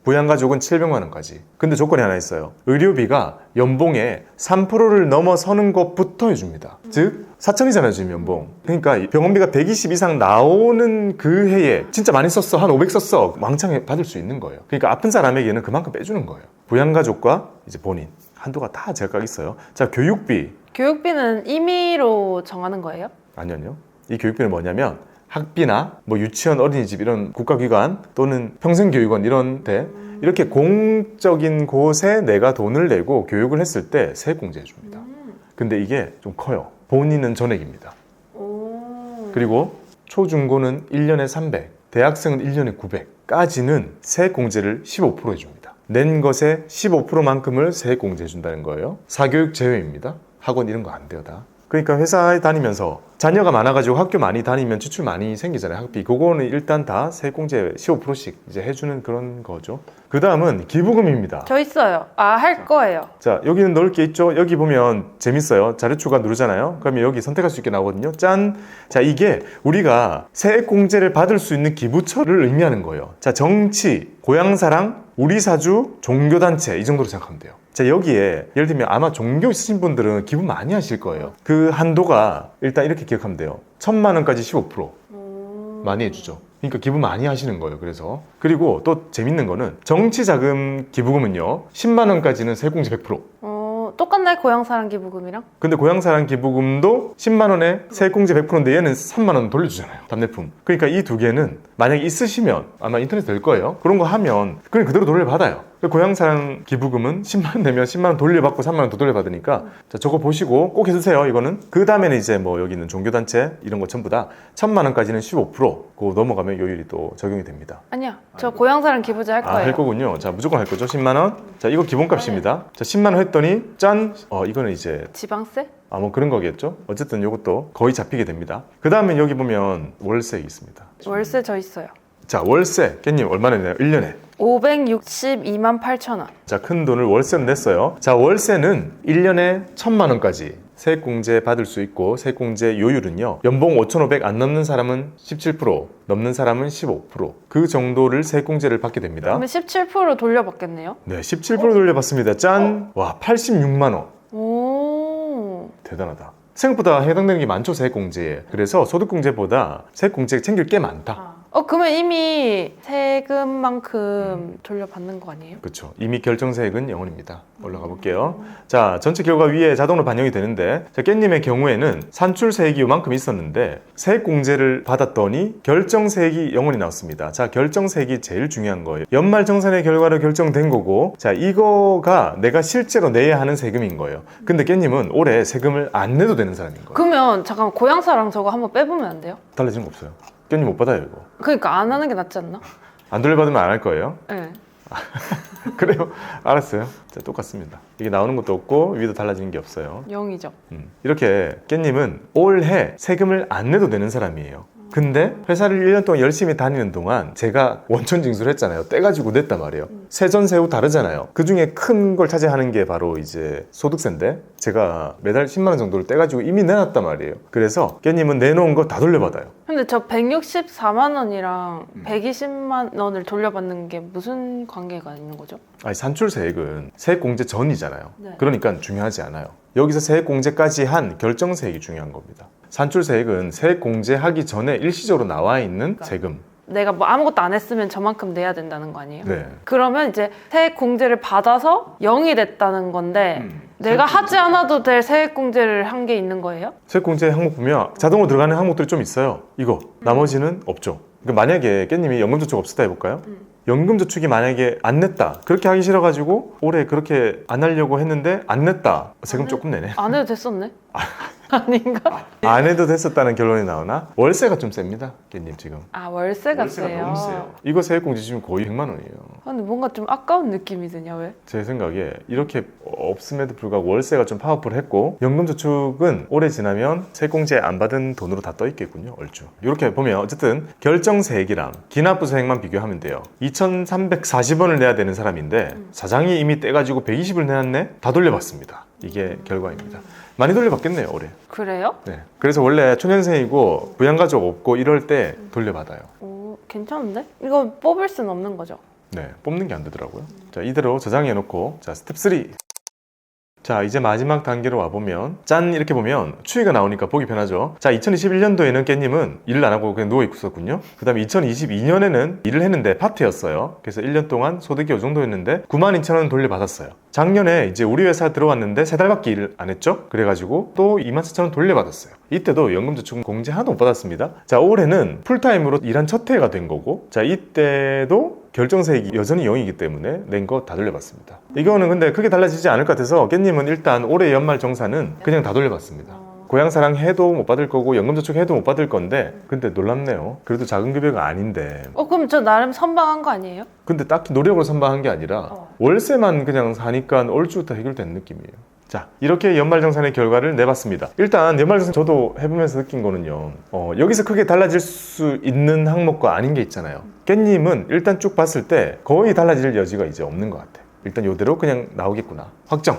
부양가족은 700만 원까지. 근데 조건이 하나 있어요. 의료비가 연봉의 3%를 넘어서는 것부터 해줍니다. 즉 4천이잖아요 지금 연봉. 그러니까 병원비가 120 이상 나오는 그 해에 진짜 많이 썼어, 한 500 썼어, 왕창 받을 수 있는 거예요. 그러니까 아픈 사람에게는 그만큼 빼주는 거예요. 부양가족과 이제 본인 한도가 다 제각 있어요. 자, 교육비. 교육비는 임의로 정하는 거예요? 아니요. 이 교육비는 뭐냐면 학비나 뭐 유치원, 어린이집 이런 국가기관 또는 평생교육원 이런 데 이렇게 공적인 곳에 내가 돈을 내고 교육을 했을 때 세액공제 해줍니다. 근데 이게 좀 커요. 본인은 전액입니다. 그리고 초중고는 1년에 300, 대학생은 1년에 900까지는 세액공제를 15% 해줍니다. 낸 것의 15%만큼을 세액공제 해준다는 거예요. 사교육 제외입니다. 학원 이런 거 안 돼요 다. 그러니까 회사에 다니면서 자녀가 많아가지고 학교 많이 다니면 지출 많이 생기잖아요. 학비. 그거는 일단 다 세액공제 15%씩 이제 해주는 그런 거죠. 그 다음은 기부금입니다. 저 있어요. 할 거예요. 자, 여기는 넣을 게 있죠. 여기 보면 재밌어요. 자료 추가 누르잖아요. 그러면 여기 선택할 수 있게 나오거든요. 짠! 자, 이게 우리가 세액공제를 받을 수 있는 기부처를 의미하는 거예요. 자, 정치, 고향사랑, 우리사주, 종교단체 이 정도로 생각하면 돼요. 자, 여기에 예를 들면 아마 종교 있으신 분들은 기부 많이 하실 거예요. 그 한도가 일단 이렇게 기억하면 돼요. 1,000만 원까지 15% 많이 해주죠. 그러니까 기부 많이 하시는 거예요. 그래서 그리고 또 재밌는 거는 정치자금 기부금은요 10만 원까지는 세액공제 100%. 똑같네, 고향사랑 기부금이랑. 근데 고향사랑 기부금도 10만 원에 세액공제 100%인데 얘는 3만 원 돌려주잖아요. 답례품. 그러니까 이 두 개는 만약에 있으시면 아마 인터넷 될 거예요. 그런 거 하면 그냥 그대로 돌려받아요. 고향사랑 기부금은 10만 원 내면 10만 원 돌려받고 3만 원 더 돌려받으니까 자, 저거 보시고 꼭 해주세요. 이거는 그 다음에는 이제 뭐 여기 있는 종교단체 이런 거 전부 다 1,000만 원까지는 15% 그거 넘어가면 요율이 또 적용이 됩니다. 아니야. 저 고향사랑 기부자 할 거예요. 할 거군요. 자, 무조건 할 거죠. 10만 원. 자, 이거 기본값입니다. 자, 10만 원 했더니 짠. 이거는 이제 지방세? 뭐 그런 거겠죠. 어쨌든 이것도 거의 잡히게 됩니다. 그 다음에 여기 보면 월세 있습니다. 월세 저 있어요. 자, 월세 깻님 얼마 내나요? 1년에 562만 8천 원. 자, 큰 돈을 월세로 냈어요. 자, 월세는 1년에 1,000만 원까지 세액공제 받을 수 있고 세액공제 요율은요. 연봉 5,500 안 넘는 사람은 17%, 넘는 사람은 15%그 정도를 세액공제를 받게 됩니다. 그러면 17% 돌려받겠네요? 네, 17% 돌려받습니다. 짠! 와, 86만 원. 오. 대단하다. 생각보다 해당되는 게 많죠, 세액공제에. 그래서 소득공제보다 세액공제 챙길 게 많다. 그러면 이미 세금만큼 돌려받는 거 아니에요? 그렇죠. 이미 결정세액은 0원입니다. 올라가 볼게요. 자, 전체 결과 위에 자동으로 반영이 되는데 자, 깻님의 경우에는 산출세액이 요만큼 있었는데 세액공제를 받았더니 결정세액이 0원이 나왔습니다. 자, 결정세액이 제일 중요한 거예요. 연말정산의 결과로 결정된 거고 자, 이거가 내가 실제로 내야 하는 세금인 거예요. 근데 깻님은 올해 세금을 안 내도 되는 사람인 거예요. 그러면 잠깐만 고향사랑 저거 한번 빼보면 안 돼요? 달라진 거 없어요. 깻님 못 받아요, 이거. 그러니까 안 하는 게 낫지 않나? 안 돌려받으면 안 할 거예요. 네. 그래요? 알았어요. 자, 똑같습니다. 이게 나오는 것도 없고 위도 달라지는 게 없어요. 0이죠. 이렇게 깻님은 올해 세금을 안 내도 되는 사람이에요. 근데 회사를 1년 동안 열심히 다니는 동안 제가 원천 징수를 했잖아요. 떼가지고 냈단 말이에요. 세전세후 다르잖아요. 그 중에 큰 걸 차지하는 게 바로 이제 소득세인데 제가 매달 10만 원 정도를 떼가지고 이미 내놨단 말이에요. 그래서 깻님은 내놓은 거 다 돌려받아요. 근데 저 164만 원이랑 120만 원을 돌려받는 게 무슨 관계가 있는 거죠? 아니, 산출세액은 세액공제 전이잖아요. 네. 그러니까 중요하지 않아요. 여기서 세액공제까지 한 결정세액이 중요한 겁니다. 산출세액은 세액공제하기 전에 일시적으로 나와 있는 세금. 내가 뭐 아무것도 안 했으면 저만큼 내야 된다는 거 아니에요? 네. 그러면 이제 세액 공제를 받아서 0이 됐다는 건데 내가 하지 않아도 될 세액 공제를 한 게 있는 거예요? 세액공제 항목 보면 자동으로 들어가는 항목들이 좀 있어요. 이거. 나머지는 없죠. 그러니까 만약에 깻님이 연금저축 없었다 해볼까요? 연금저축이 만약에 안 냈다. 그렇게 하기 싫어가지고 올해 그렇게 안 하려고 했는데 안 냈다. 세금 조금 내네. 안 해도 됐었네? 아닌가? 안 해도 됐었다는 결론이 나오나? 월세가 좀 셉니다. 깻님 지금. 월세가 세요? 이거 세액공제 지금 거의 100만 원이에요. 근데 뭔가 좀 아까운 느낌이 드냐 왜? 제 생각에 이렇게 없음에도 불구하고 월세가 좀 파워풀했고 연금저축은 올해 지나면 세액공제 안 받은 돈으로 다 떠있겠군요. 얼추. 이렇게 보면 어쨌든 결정세액이랑 기납부세액만 비교하면 돼요. 2,340원을 내야 되는 사람인데 사장이 이미 떼가지고 120을 내놨네? 다 돌려받습니다. 이게 결과입니다. 많이 돌려받겠네요, 올해. 그래요? 네. 그래서 원래 초년생이고 부양가족 없고 이럴 때 돌려받아요. 오, 괜찮은데? 이거 뽑을 수는 없는 거죠? 네, 뽑는 게 안 되더라고요. 자, 이대로 저장해 놓고 자, 스텝 3. 자, 이제 마지막 단계로 와보면 짠 이렇게 보면 추이가 나오니까 보기 편하죠. 자, 2021년도에는 깻님은 일을 안 하고 그냥 누워 있었군요. 그 다음에 2022년에는 일을 했는데 파트였어요. 그래서 1년 동안 소득이 이 정도였는데 92,000원 돌려받았어요. 작년에 이제 우리 회사 들어왔는데 3달밖에 일을 안 했죠. 그래가지고 또 24,000원 돌려받았어요. 이때도 연금저축 공제 하나도 못 받았습니다. 자, 올해는 풀타임으로 일한 첫 해가 된 거고 자, 이때도 결정세액이 여전히 0이기 때문에 낸 거 다 돌려받습니다. 이거는 근데 크게 달라지지 않을 것 같아서 깻님은 일단 올해 연말정산은 그냥 다 돌려받습니다. 고향사랑 해도 못 받을 거고 연금저축 해도 못 받을 건데 근데 놀랍네요. 그래도 작은 급여가 아닌데 그럼 저 나름 선방한 거 아니에요? 근데 딱히 노력으로 선방한 게 아니라 월세만 그냥 사니까 얼추 다 해결된 느낌이에요. 자, 이렇게 연말정산의 결과를 내봤습니다. 일단 연말정산 저도 해보면서 느낀 거는요. 여기서 크게 달라질 수 있는 항목과 아닌 게 있잖아요. 깻님은 일단 쭉 봤을 때 거의 달라질 여지가 이제 없는 것 같아요. 일단 이대로 그냥 나오겠구나. 확정!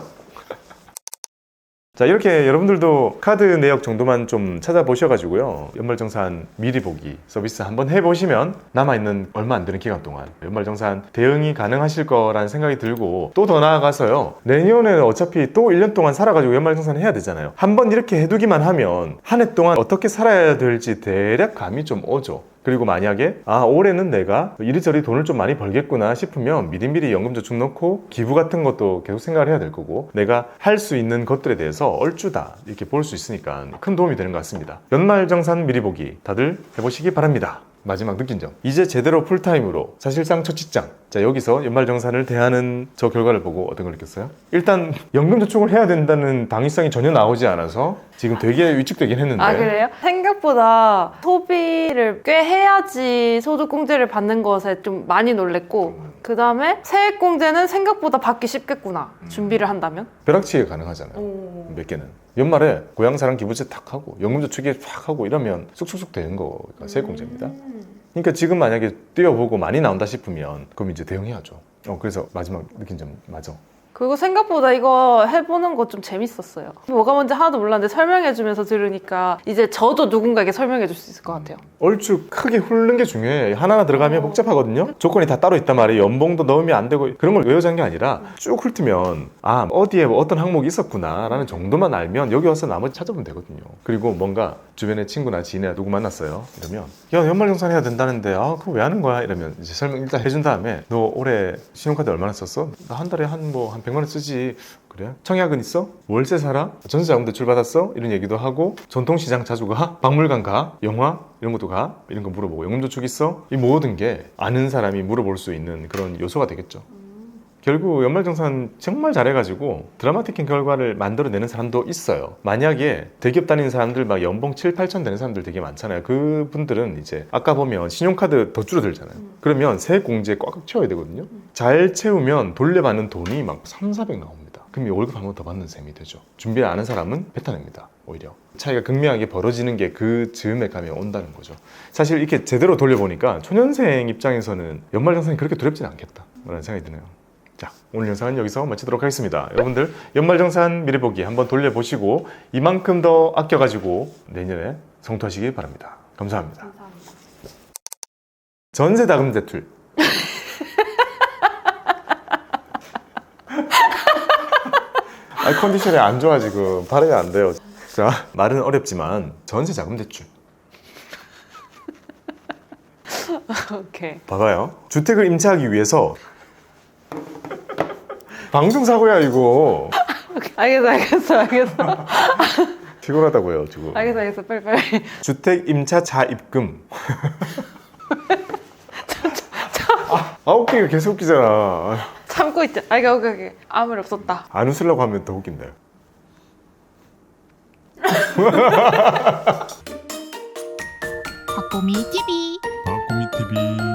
자, 이렇게 여러분들도 카드 내역 정도만 좀 찾아보셔가지고요. 연말정산 미리 보기 서비스 한번 해보시면 남아있는 얼마 안 되는 기간 동안 연말정산 대응이 가능하실 거라는 생각이 들고 또 더 나아가서요. 내년에는 어차피 또 1년 동안 살아가지고 연말정산 해야 되잖아요. 한번 이렇게 해두기만 하면 한 해 동안 어떻게 살아야 될지 대략 감이 좀 오죠. 그리고 만약에 올해는 내가 이리저리 돈을 좀 많이 벌겠구나 싶으면 미리미리 연금저축 넣고 기부 같은 것도 계속 생각을 해야 될 거고 내가 할 수 있는 것들에 대해서 얼추 다 이렇게 볼 수 있으니까 큰 도움이 되는 것 같습니다. 연말정산 미리 보기 다들 해보시기 바랍니다. 마지막 느낀 점. 이제 제대로 풀타임으로 사실상 첫 직장. 자, 여기서 연말정산을 대하는 저 결과를 보고 어떤 걸 느꼈어요? 일단 연금저축을 해야 된다는 당위성이 전혀 나오지 않아서 지금 되게 위축되긴 했는데. 아, 그래요? 생각보다 소비를 꽤 해야지 소득공제를 받는 것에 좀 많이 놀랬고, 그 다음에 세액공제는 생각보다 받기 쉽겠구나, 준비를 한다면. 벼락치기 가능하잖아요. 몇 개는. 연말에 고향사랑 기부제 탁 하고 연금저축에 팍 하고 이러면 쑥쑥쑥 되는 거가 세액공제입니다. 그러니까 지금 만약에 뛰어보고 많이 나온다 싶으면 그럼 이제 대응해야죠. 그래서 마지막 느낀 점 맞아. 그리고 생각보다 이거 해보는 거 좀 재밌었어요. 뭐가 뭔지 하나도 몰랐는데 설명해주면서 들으니까 이제 저도 누군가에게 설명해줄 수 있을 것 같아요. 얼추 크게 훑는 게 중요해. 하나하나 들어가면 복잡하거든요. 조건이 다 따로 있단 말이에요. 연봉도 넣으면 안 되고 그런 걸 외워진 게 아니라 쭉 훑으면 아, 어디에 뭐 어떤 항목이 있었구나 라는 정도만 알면 여기 와서 나머지 찾아보면 되거든요. 그리고 뭔가 주변에 친구나 지인이나 누구 만났어요. 이러면 야, 연말정산 해야 된다는데 아, 그거 왜 하는 거야? 이러면 이제 설명 일단 해준 다음에 너 올해 신용카드 얼마나 썼어? 나 한 달에 한 100만 원 쓰지. 그래? 청약은 있어? 월세 살아? 전세자금 대출 받았어? 이런 얘기도 하고 전통시장 자주 가? 박물관 가? 영화? 이런 것도 가? 이런 거 물어보고 연금저축 있어? 이 모든 게 아는 사람이 물어볼 수 있는 그런 요소가 되겠죠. 결국 연말정산 정말 잘해가지고 드라마틱한 결과를 만들어내는 사람도 있어요. 만약에 대기업 다니는 사람들 막 연봉 7, 8천 되는 사람들 되게 많잖아요. 그분들은 이제 아까 보면 신용카드 더 줄어들잖아요. 그러면 세액공제 꽉 채워야 되거든요. 잘 채우면 돌려받는 돈이 막 3, 400 나옵니다. 그럼 월급 한 번 더 받는 셈이 되죠. 준비를 안 한 사람은 뱉어냅니다. 오히려 차이가 극명하게 벌어지는 게 그 즈음에 가면 온다는 거죠. 사실 이렇게 제대로 돌려보니까 초년생 입장에서는 연말정산이 그렇게 두렵진 않겠다 라는 생각이 드네요. 자, 오늘 영상은 여기서 마치도록 하겠습니다. 여러분들 연말정산 미래보기 한번 돌려보시고 이만큼 더 아껴가지고 내년에 성투하시기 바랍니다. 감사합니다. 감사합니다. 전세자금 대출. 컨디션이 안 좋아 지금. 발음이 안 돼요. 자, 말은 어렵지만 전세자금 대출. 오케이. 봐봐요. 주택을 임차하기 위해서 방송사고야 이거. 알겠어. 피곤하다고요 지금. 알겠어. 빨리. 주택 임차 자입금. 웃기가 계속 웃기잖아. 참고 있자. 오케이. 아무 일 없었다. 안 웃으려고 하면 더 웃긴다. 박보미 TV 박보미 TV.